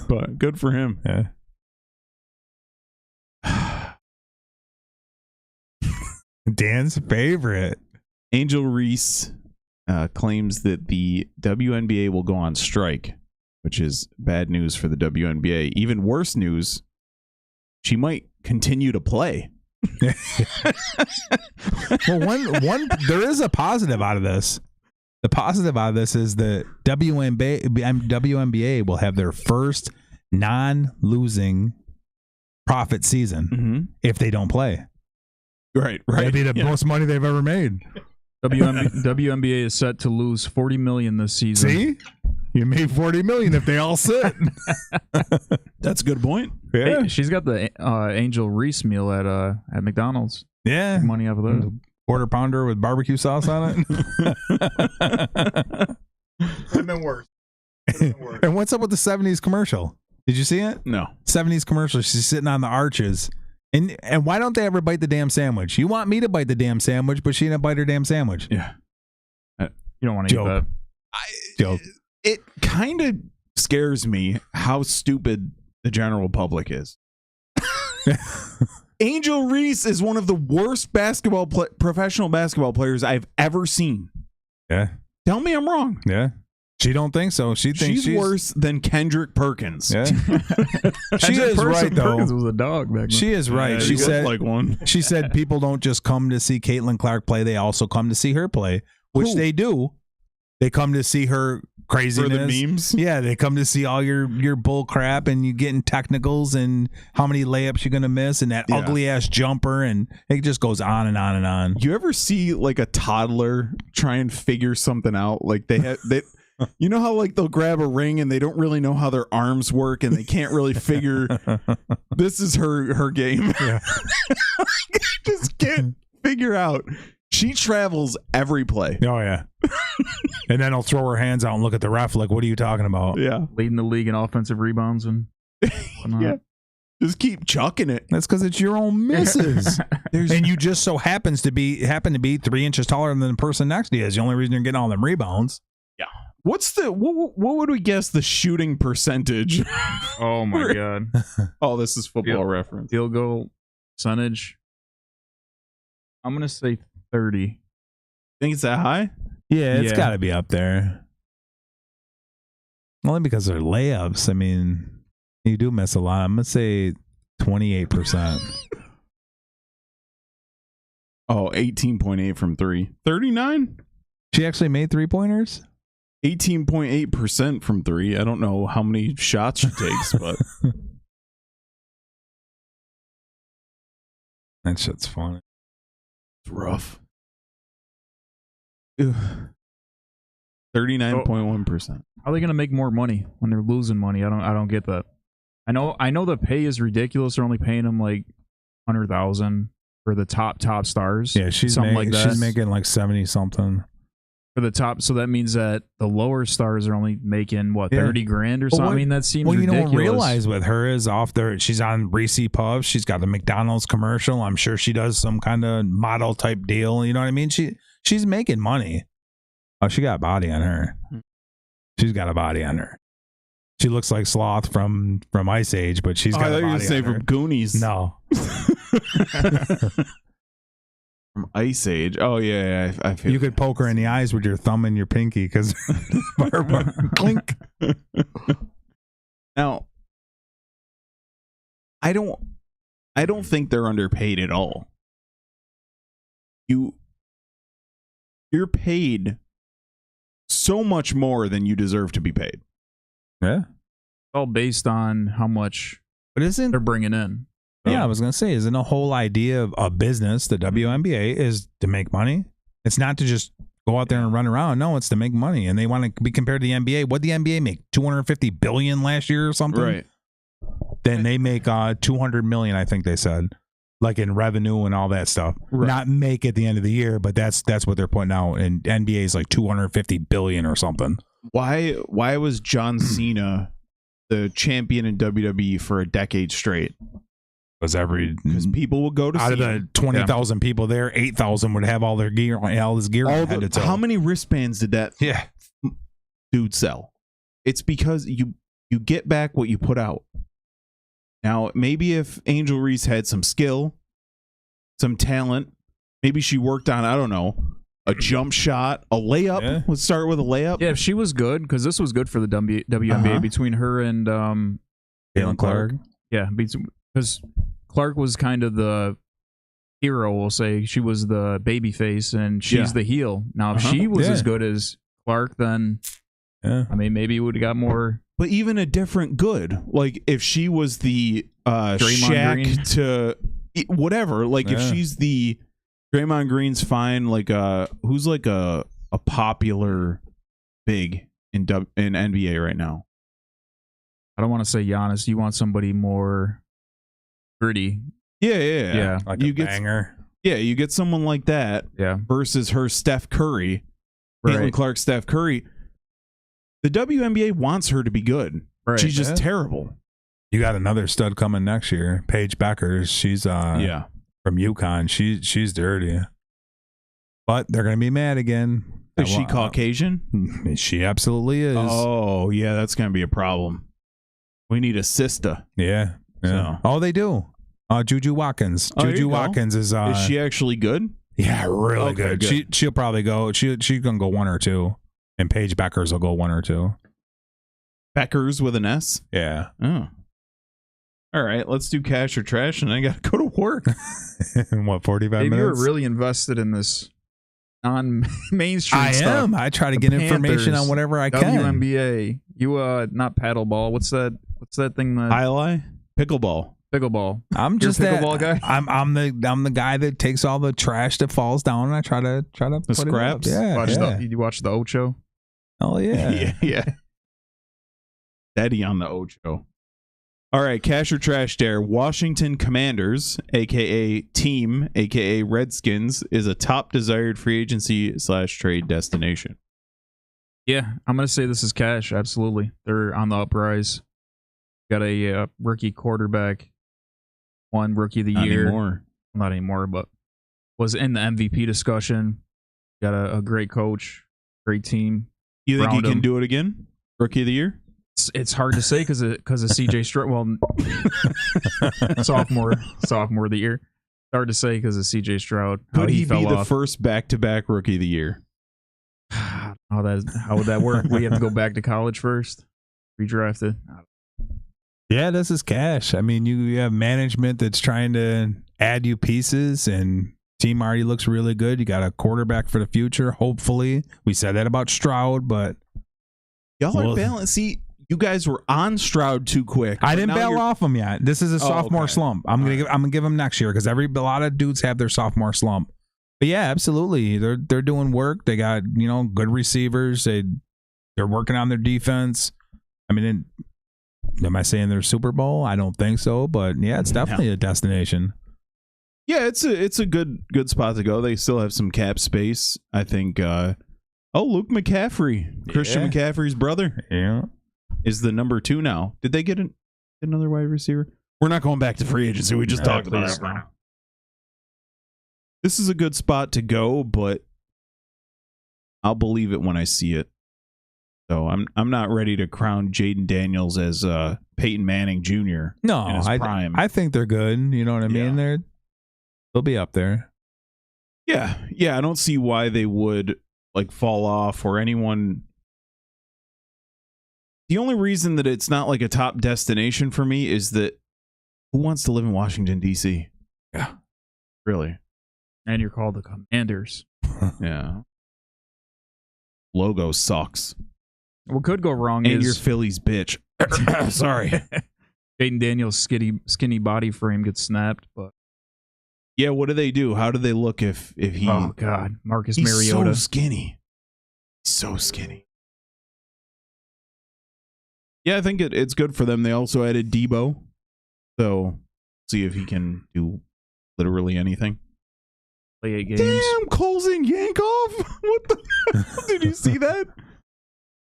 But good for him. Yeah. Dan's favorite. Angel Reese claims that the WNBA will go on strike, which is bad news for the WNBA. Even worse news, she might continue to play. Well, one there is a positive out of this. The positive out of this is that WNBA will have their first non-losing profit season if they don't play. Right. That'd be the most money they've ever made. WNBA is set to lose $40 million this season. See, you made $40 million if they all sit. That's a good point. Yeah, hey, she's got the Angel Reese meal at McDonald's. Yeah, Big money off of that. Quarter pounder with barbecue sauce on it. I've been worse. And what's up with the 70s commercial? Did you see it? No. 70s commercial. She's sitting on the arches. And why don't they ever bite the damn sandwich? You want me to bite the damn sandwich, but she didn't bite her damn sandwich. Yeah. You don't want to eat that. Joke. It kind of scares me how stupid the general public is. Angel Reese is one of the worst professional basketball players I've ever seen. Yeah. Tell me I'm wrong. Yeah. She don't think so. She thinks she's worse than Kendrick Perkins. Yeah. She is right though. Perkins was a dog back then. She is right. Yeah, she said like one. She said people don't just come to see Caitlin Clark play, they also come to see her play, which they do. They come to see her craziness. For the memes? Yeah, they come to see all your bull crap and you getting technicals and how many layups you're going to miss and that ugly ass jumper, and it just goes on and on and on. You ever see like a toddler try and figure something out? Like they you know how like they'll grab a ring and they don't really know how their arms work and they can't really figure. This is her game. Yeah. Just can't figure out. She travels every play. Oh yeah. And then I'll throw her hands out and look at the ref like, what are you talking about? Yeah. Leading the league in offensive rebounds and whatnot. Yeah. Just keep chucking it. That's because it's your own misses. And you just so happen to be 3 inches taller than the person next to you is the only reason you're getting all them rebounds. Yeah. What's the what would we guess the shooting percentage? Oh my god. Oh, this is football reference. Field goal percentage. I'm gonna say 30. Think it's that high? Yeah, it's got to be up there. Only because they're layups. I mean, you do miss a lot. I'm gonna say 28%. Oh, 18.8 from 3. 39? She actually made 3-pointers? 18.8% from 3. I don't know how many shots she takes, but that shit's funny. it's rough. 39.1%. How are they gonna make more money when they're losing money? I don't get that. I know the pay is ridiculous. They're only paying them like $100,000 for the top stars. Yeah, she's making like 70 something for the top. So that means that the lower stars are only making what, 30 grand or something. I mean, that seems ridiculous. You don't realize with her is off there. She's on Reese Puffs. She's got the McDonald's commercial. I'm sure she does some kind of model type deal. You know what I mean? She's making money. Oh, she got a body on her. She's got a body on her. She looks like Sloth from Ice Age, but she's got a body on her. I thought you were going to say from Goonies. No. From Ice Age. Oh, yeah. I feel you could poke her in the eyes with your thumb and your pinky because clink. Now, I don't I don't think they're underpaid at all. You're paid so much more than you deserve to be paid. Yeah. All based on how much But isn't they're bringing in. Yeah, I was going to say, isn't the whole idea of a business, the WNBA, is to make money? It's not to just go out there and run around. No, it's to make money. And they want to be compared to the NBA. What did the NBA make? $250 billion last year or something? Right. Then they make $200 million, I think they said, like in revenue and all that stuff. Right. Not make at the end of the year, but that's what they're putting out. And NBA is like $250 billion or something. Why was John Cena the champion in WWE for a decade straight? Because people will go to out see of the 20,000 people there, 8,000 would have all their gear, all this gear. How many wristbands did that dude sell? It's because you get back what you put out. Now, maybe if Angel Reese had some skill, some talent, maybe she worked on, I don't know, a jump shot, a layup. Yeah. Let's start with a layup. Yeah, if she was good, because this was good for the WNBA between her and Caitlin Clark. Yeah, because Clark was kind of the hero, we'll say. She was the baby face, and she's the heel. Now, if she was as good as Clark, then, I mean, maybe it would have got more. But even a different good. Like, if she was the Shaq Green to whatever, like, if she's the Draymond Green's fine, like, who's like a popular big in NBA right now? I don't want to say Giannis. You want somebody more gritty. Yeah. Like you banger. You get someone like that versus her Steph Curry, Caitlin Clark, Steph Curry. The WNBA wants her to be good. Right. She's just terrible. You got another stud coming next year, Paige Beckers. She's from UConn. She's dirty. But they're going to be mad again. Is she Caucasian? She absolutely is. Oh, yeah, that's going to be a problem. We need a sister. Yeah. So. Oh, they do. Juju Watkins. Juju Watkins is she actually good? Yeah, really good. She'll probably go. She's gonna go 1 or 2, and Paige Beckers will go 1 or 2. Beckers with an S? Yeah. Oh. All right, let's do cash or trash, and I gotta go to work. In what, 45 minutes? You're really invested in this non-mainstream stuff. I am. I try to get information on whatever I can. WNBA. You not paddleball. What's that thing that Highlight? Pickleball. I'm just a pickleball guy. I'm the guy that takes all the trash that falls down, and I try to the scraps. You watch the Ocho? Oh yeah. yeah. Daddy on the Ocho. All right, cash or trash dare. Washington Commanders, aka Team, aka Redskins, is a top desired free agency / trade destination. Yeah, I'm gonna say this is cash. Absolutely, they're on the uprise. Got a rookie quarterback, won rookie of the year. Not anymore, but was in the MVP discussion. Got a great coach, great team. You think he can do it again? Rookie of the year? It's hard to say because of CJ Stroud. Well, sophomore of the year. It's hard to say because of CJ Stroud. Could he be the first back-to-back rookie of the year? How would that work? We have to go back to college first, redrafted. Yeah, this is cash. I mean, you have management that's trying to add you pieces, and team already looks really good. You got a quarterback for the future, hopefully. We said that about Stroud, but y'all are balanced. See, you guys were on Stroud too quick. I didn't bail off him yet. This is a sophomore slump. I'm gonna give him next year because a lot of dudes have their sophomore slump. But yeah, absolutely, they're doing work. They got good receivers. They're working on their defense. I mean. Am I saying they're Super Bowl? I don't think so, but yeah, it's definitely a destination. Yeah, it's a good spot to go. They still have some cap space. I think Luke McCaffrey, Christian McCaffrey's brother, is the number 2 now. Did they get another wide receiver? We're not going back to free agency. We just talked about it. This is a good spot to go, but I'll believe it when I see it. So I'm not ready to crown Jaden Daniels as Peyton Manning Jr. No, in his prime. I think they're good. You know what I mean? They'll be up there. Yeah. I don't see why they would fall off or anyone. The only reason that it's not like a top destination for me is that Who wants to live in Washington, D.C.? Yeah. Really? And you're called the Commanders. Yeah. Logo sucks. What could go wrong And is your Phillies bitch. Sorry. Jaden Daniels' skinny body frame gets snapped, but Yeah, what do they do? How do they look if he... oh god, Marcus he's Mariota. so skinny. He's so skinny. Yeah, I think it's good for them. They also added Debo. So, see if he can do literally anything. Play 8 games. Damn, Colson Yankoff. What the? Did you see that?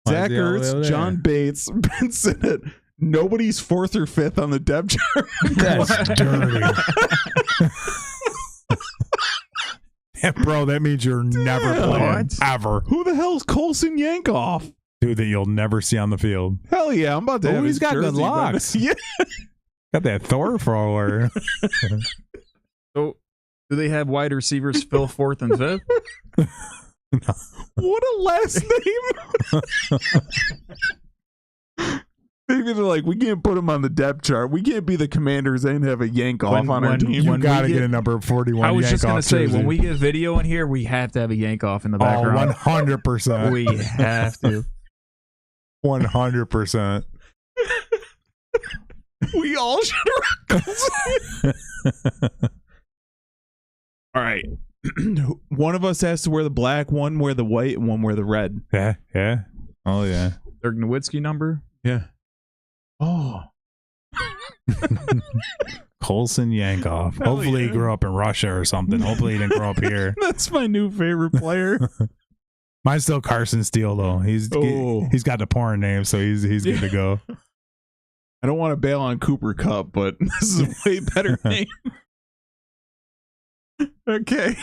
Zach Ertz, John Bates, Ben Sinnott. Nobody's 4th or 5th on the depth chart. That's dirty. Yeah, bro, that means you're never playing ever. Who the hell's Colson Yankoff? Dude that you'll never see on the field. Hell yeah, I'm about to have he's his got good jersey, locks. Yeah. Got that Thor thrower. So, do they have wide receivers fill 4th and 5th? What a last name. Maybe they're like, we can't put him on the depth chart. We can't be the Commanders and have a Yankoff on our team. You got to get a number 41 I was just going to say, jersey. when we get video in here, we have to have a Yankoff in the background. 100%. We have to. 100%. We all should have. All right. One of us has to wear the black, one wear the white, and one wear the red. Yeah, yeah. Oh, yeah. Dirk Nowitzki number? Yeah. Oh. Colson Yankoff. Hell Hopefully yeah. he grew up in Russia or something. Hopefully he didn't grow up here. That's my new favorite player. Mine's still Carson Steele, though. He's got the porn name, so he's good to go. I don't want to bail on Cooper Kupp, but this is a way better name. Okay.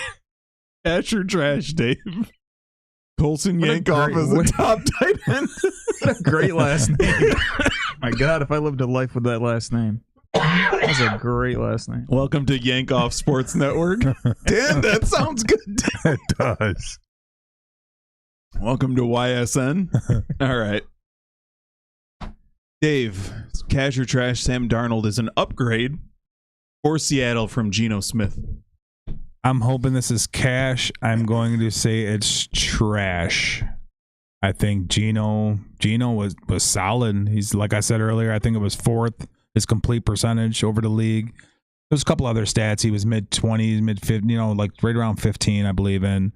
Cash or trash, Dave. Colson Yankoff is the top tight end. What a great last name. My God, if I lived a life with that last name. That's a great last name. Welcome to Yankoff Sports Network. Damn, that sounds good. It does. Welcome to YSN. All right. Dave, cash or trash, Sam Darnold is an upgrade for Seattle from Geno Smith. I'm hoping this is cash. I'm going to say it's trash. I think Geno was solid. He's, like I said earlier, I think it was 4th, his complete percentage over the league. There's a couple other stats. He was mid-20s, mid-50, like right around 15, I believe. And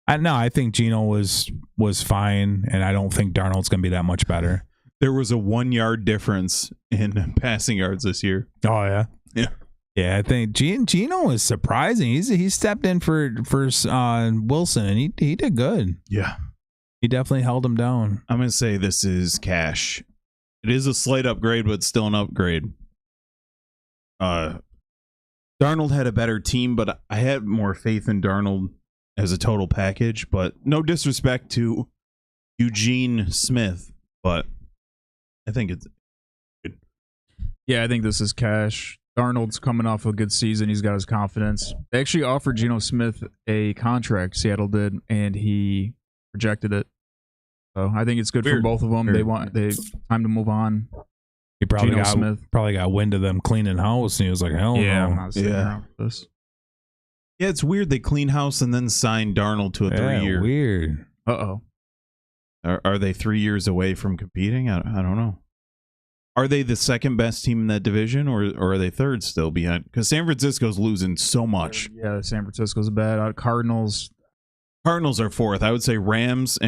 I think Geno was fine, and I don't think Darnold's going to be that much better. There was a 1 yard difference in passing yards this year. Oh, yeah? Yeah. Yeah, I think Geno is surprising. He stepped in for Wilson, and he did good. Yeah. He definitely held him down. I'm going to say this is cash. It is a slight upgrade, but still an upgrade. Darnold had a better team, but I had more faith in Darnold as a total package. But no disrespect to Eugene Smith, but I think it's good. Yeah, I think this is cash. Darnold's coming off a good season. He's got his confidence. They actually offered Geno Smith a contract, Seattle did, and he rejected it. So I think it's good for both of them. Weird. They time to move on. He probably Geno Smith. got wind of them cleaning house, and he was like, hell Yeah, I'm no. not sitting around with this. Yeah, it's weird. They clean house and then sign Darnold to a 3-year. Weird. Uh-oh. Are they 3 years away from competing? I don't know. Are they the second best team in that division, or are they third still behind? Because San Francisco's losing so much. Yeah, San Francisco's bad. Cardinals are 4th. I would say Rams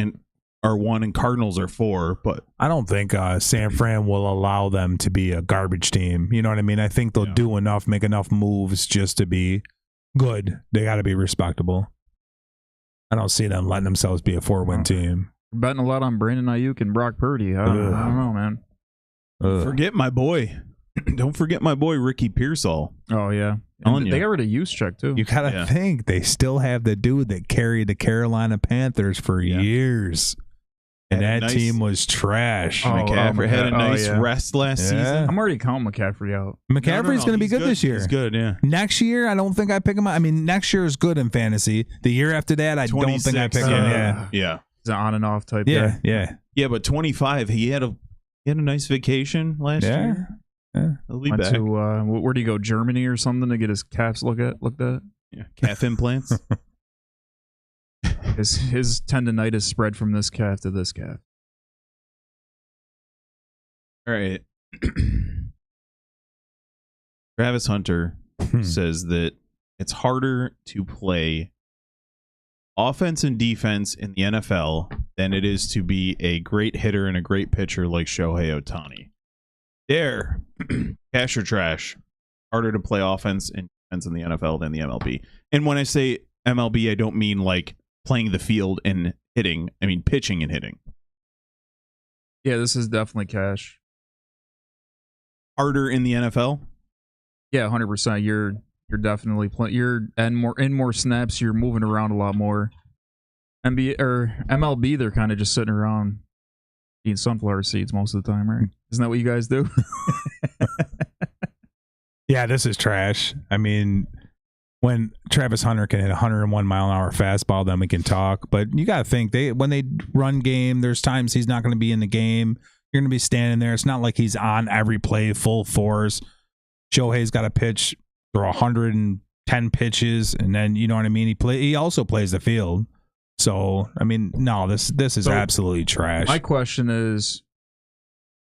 are 1 and Cardinals are 4. But I don't think San Fran will allow them to be a garbage team. You know what I mean? I think they'll do enough, make enough moves just to be good. They got to be respectable. I don't see them letting themselves be a 4-win team. We're betting a lot on Brandon Ayuk and Brock Purdy. I don't know, man. Forget my boy. Don't forget my boy Ricky Pearsall. Oh, yeah. They got rid of Juszczyk, too. You got to think they still have the dude that carried the Carolina Panthers for years. And that team was trash. McCaffrey had a nice rest last season. I'm already counting McCaffrey out. McCaffrey's going to be good this year. He's good, yeah. Next year, I don't think I pick him up. I mean, next year is good in fantasy. The year after that, I don't think I pick him. Yeah. He's an on and off type guy. Yeah. Yeah, but 25, he had a nice vacation last year. He'll be Went back. to where do you go? Germany or something to get his calves looked at? Yeah, calf implants. His tendonitis spread from this calf to this calf. All right. Travis Hunter says that it's harder to play offense and defense in the NFL than it is to be a great hitter and a great pitcher like Shohei Ohtani. There, cash or trash. Harder to play offense and defense in the NFL than the MLB. And when I say MLB, I don't mean like playing the field and hitting. I mean pitching and hitting. Yeah, this is definitely cash. Harder in the NFL? Yeah, 100%. You're definitely playing. You're in more snaps. You're moving around a lot more. NBA or MLB, they're kind of just sitting around eating sunflower seeds most of the time, right? Isn't that what you guys do? Yeah, this is trash. I mean, when Travis Hunter can hit 101 mile an hour fastball, then we can talk. But you got to think when they run game, there's times he's not going to be in the game. You're going to be standing there. It's not like he's on every play full force. Shohei's got to pitch through 110 pitches, and then you know what I mean. He also plays the field. So I mean, no, this is absolutely trash. My question is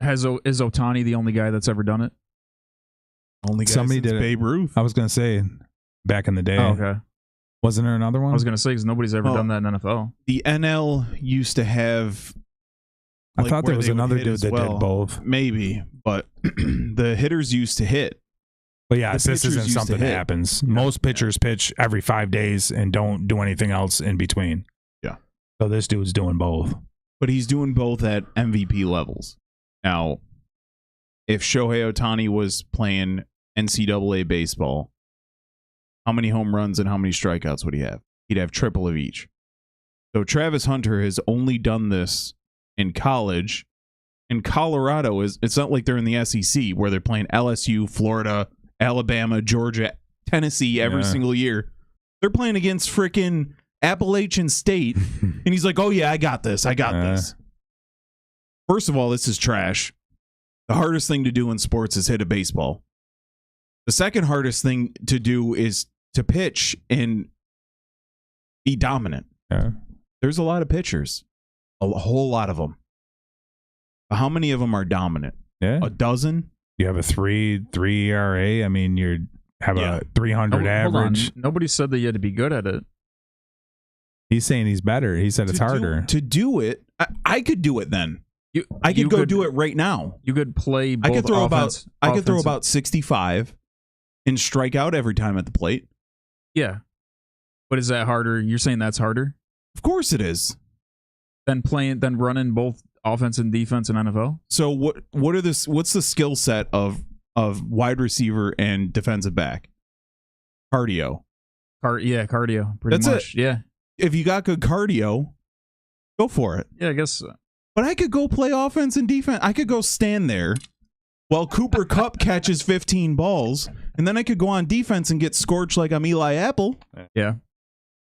Ohtani the only guy that's ever done it? Only guy Somebody since did it. Babe Ruth. I was going to say back in the day. Oh, okay. Wasn't there another one? I was going to say because nobody's ever done that in NFL. The NL used to have. I thought there was another dude that did both. Maybe, but the hitters used to hit. But yeah, The this pitchers isn't used to something that hit. happens. Most pitchers pitch every 5 days and don't do anything else in between. Yeah. So this dude's doing both. But he's doing both at MVP levels. Now, if Shohei Ohtani was playing NCAA baseball, how many home runs and how many strikeouts would he have? He'd have triple of each. So Travis Hunter has only done this in college. In Colorado, it's not like they're in the SEC where they're playing LSU, Florida, Alabama, Georgia, Tennessee every single year. They're playing against freaking Appalachian State, and he's like, "Oh yeah, I got this. I got this." First of all, this is trash. The hardest thing to do in sports is hit a baseball. The second hardest thing to do is to pitch and be dominant. Yeah. There's a lot of pitchers, a whole lot of them. How many of them are dominant? Yeah. A dozen? You have a 3 ERA. I mean, you have a 300 average. Nobody said that you had to be good at it. He's saying he's better. He said it's harder. To do it, I could do it then. I could go do it right now. You could play both I could throw offense, about 65 and strike out every time at the plate. Yeah. But is that harder? You're saying that's harder? Of course it is. Than running both offense and defense in NFL? So what's the skill set of wide receiver and defensive back? Cardio. Cardio. Pretty That's much. it. Yeah. If you got good cardio, go for it. Yeah, I guess so. But I could go play offense and defense. I could go stand there while Cooper Kupp catches 15 balls, and then I could go on defense and get scorched like I'm Eli Apple. Yeah.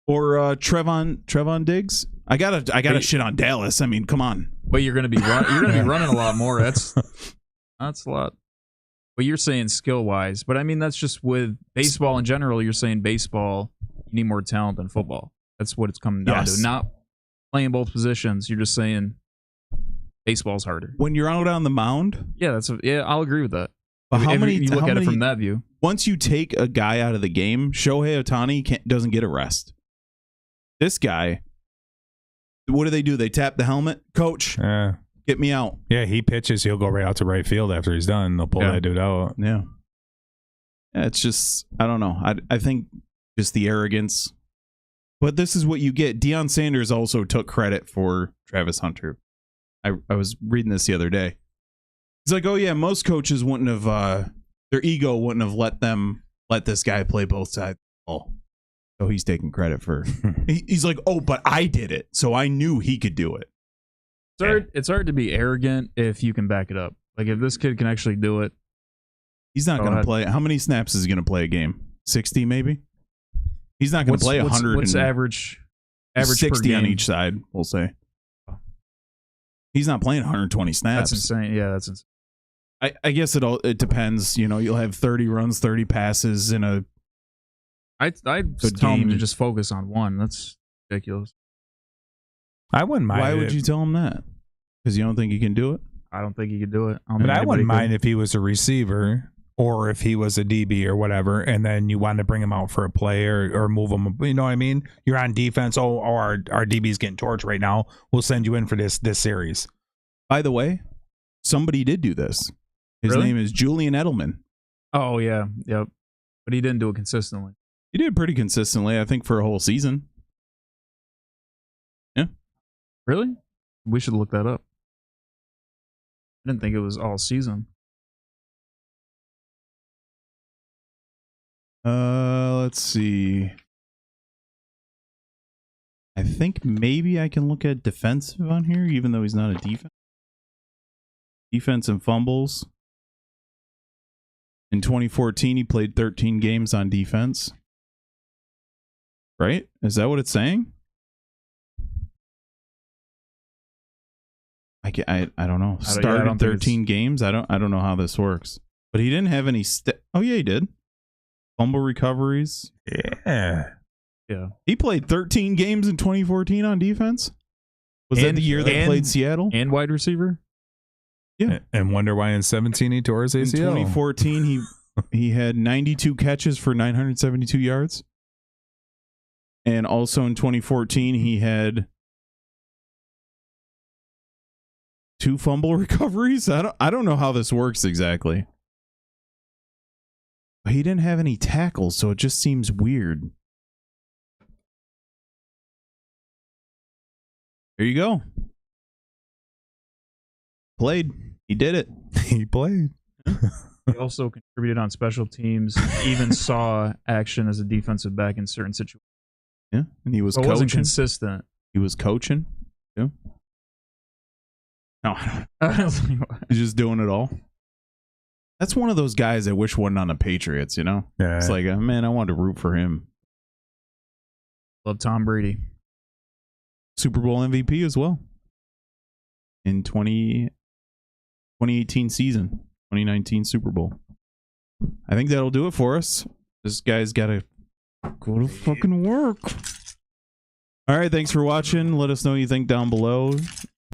Or Trevon Diggs. I gotta shit on Dallas. I mean, come on. But you're gonna be running a lot more. That's a lot. But you're saying skill wise. But I mean that's just with baseball in general, you're saying baseball, you need more talent than football. That's what it's coming down to. Not playing both positions. You're just saying baseball's harder. When you're out on the mound, I'll agree with that. But If you look at it from that view. Once you take a guy out of the game, Shohei Ohtani doesn't get a rest. This guy, what do? They tap the helmet. Coach, get me out. Yeah, he pitches. He'll go right out to right field after he's done. They'll pull that dude out. Yeah. It's just, I don't know. I think just the arrogance. But this is what you get. Deion Sanders also took credit for Travis Hunter. I was reading this the other day. He's like, oh yeah, most coaches wouldn't have, their ego wouldn't have let this guy play both sides. So he's taking credit for. He's like, oh, but I did it, so I knew he could do it. It's hard to be arrogant if you can back it up. Like if this kid can actually do it, he's not going to play. How many snaps is he going to play a game? 60 maybe. He's not going to play 100. What's average 60 per game? On each side, we'll say. He's not playing 120 snaps. That's insane. Yeah, that's insane. I guess it depends. You know, you'll have 30 runs, 30 passes in a. I'd tell him to just focus on one. That's ridiculous. I wouldn't mind. Why would you tell him that? Because you don't think he can do it? I don't think he could do it. But I wouldn't mind if he was a receiver or if he was a DB or whatever, and then you wanted to bring him out for a play or move him. You know what I mean? You're on defense. Oh, our DB's getting torched right now. We'll send you in for this series. By the way, somebody did do this. His Really? name is Julian Edelman. Oh, yeah. Yep. But he didn't do it consistently. He did pretty consistently, I think, for a whole season. Yeah. Really? We should look that up. I didn't think it was all season. Let's see. I think maybe I can look at defensive on here, even though he's not a defense. Defense and fumbles. In 2014, he played 13 games on defense. Right? Is that what it's saying? I don't know. Started 13 games. I don't know how this works. But he didn't have any. Oh yeah, he did. Fumble recoveries. Yeah. He played 13 games in 2014 on defense. Was that the year they played Seattle? And wide receiver? Yeah. And wonder why in 17 he tore his ACL. In 2014, he had 92 catches for 972 yards. And also in 2014, he had 2 fumble recoveries. I don't know how this works exactly. But he didn't have any tackles, so it just seems weird. There you go. Played. He did it. He played. He also contributed on special teams, even saw action as a defensive back in certain situations. Yeah, and he was But coaching. wasn't consistent. He was coaching. Yeah. No, he's just doing it all. That's one of those guys I wish wasn't on the Patriots, you know? Yeah. It's like, man, I wanted to root for him. Love Tom Brady. Super Bowl MVP as well. In 2018 season, 2019 Super Bowl. I think that'll do it for us. This guy's got to go to fucking work. All right, thanks for watching. Let us know what you think down below.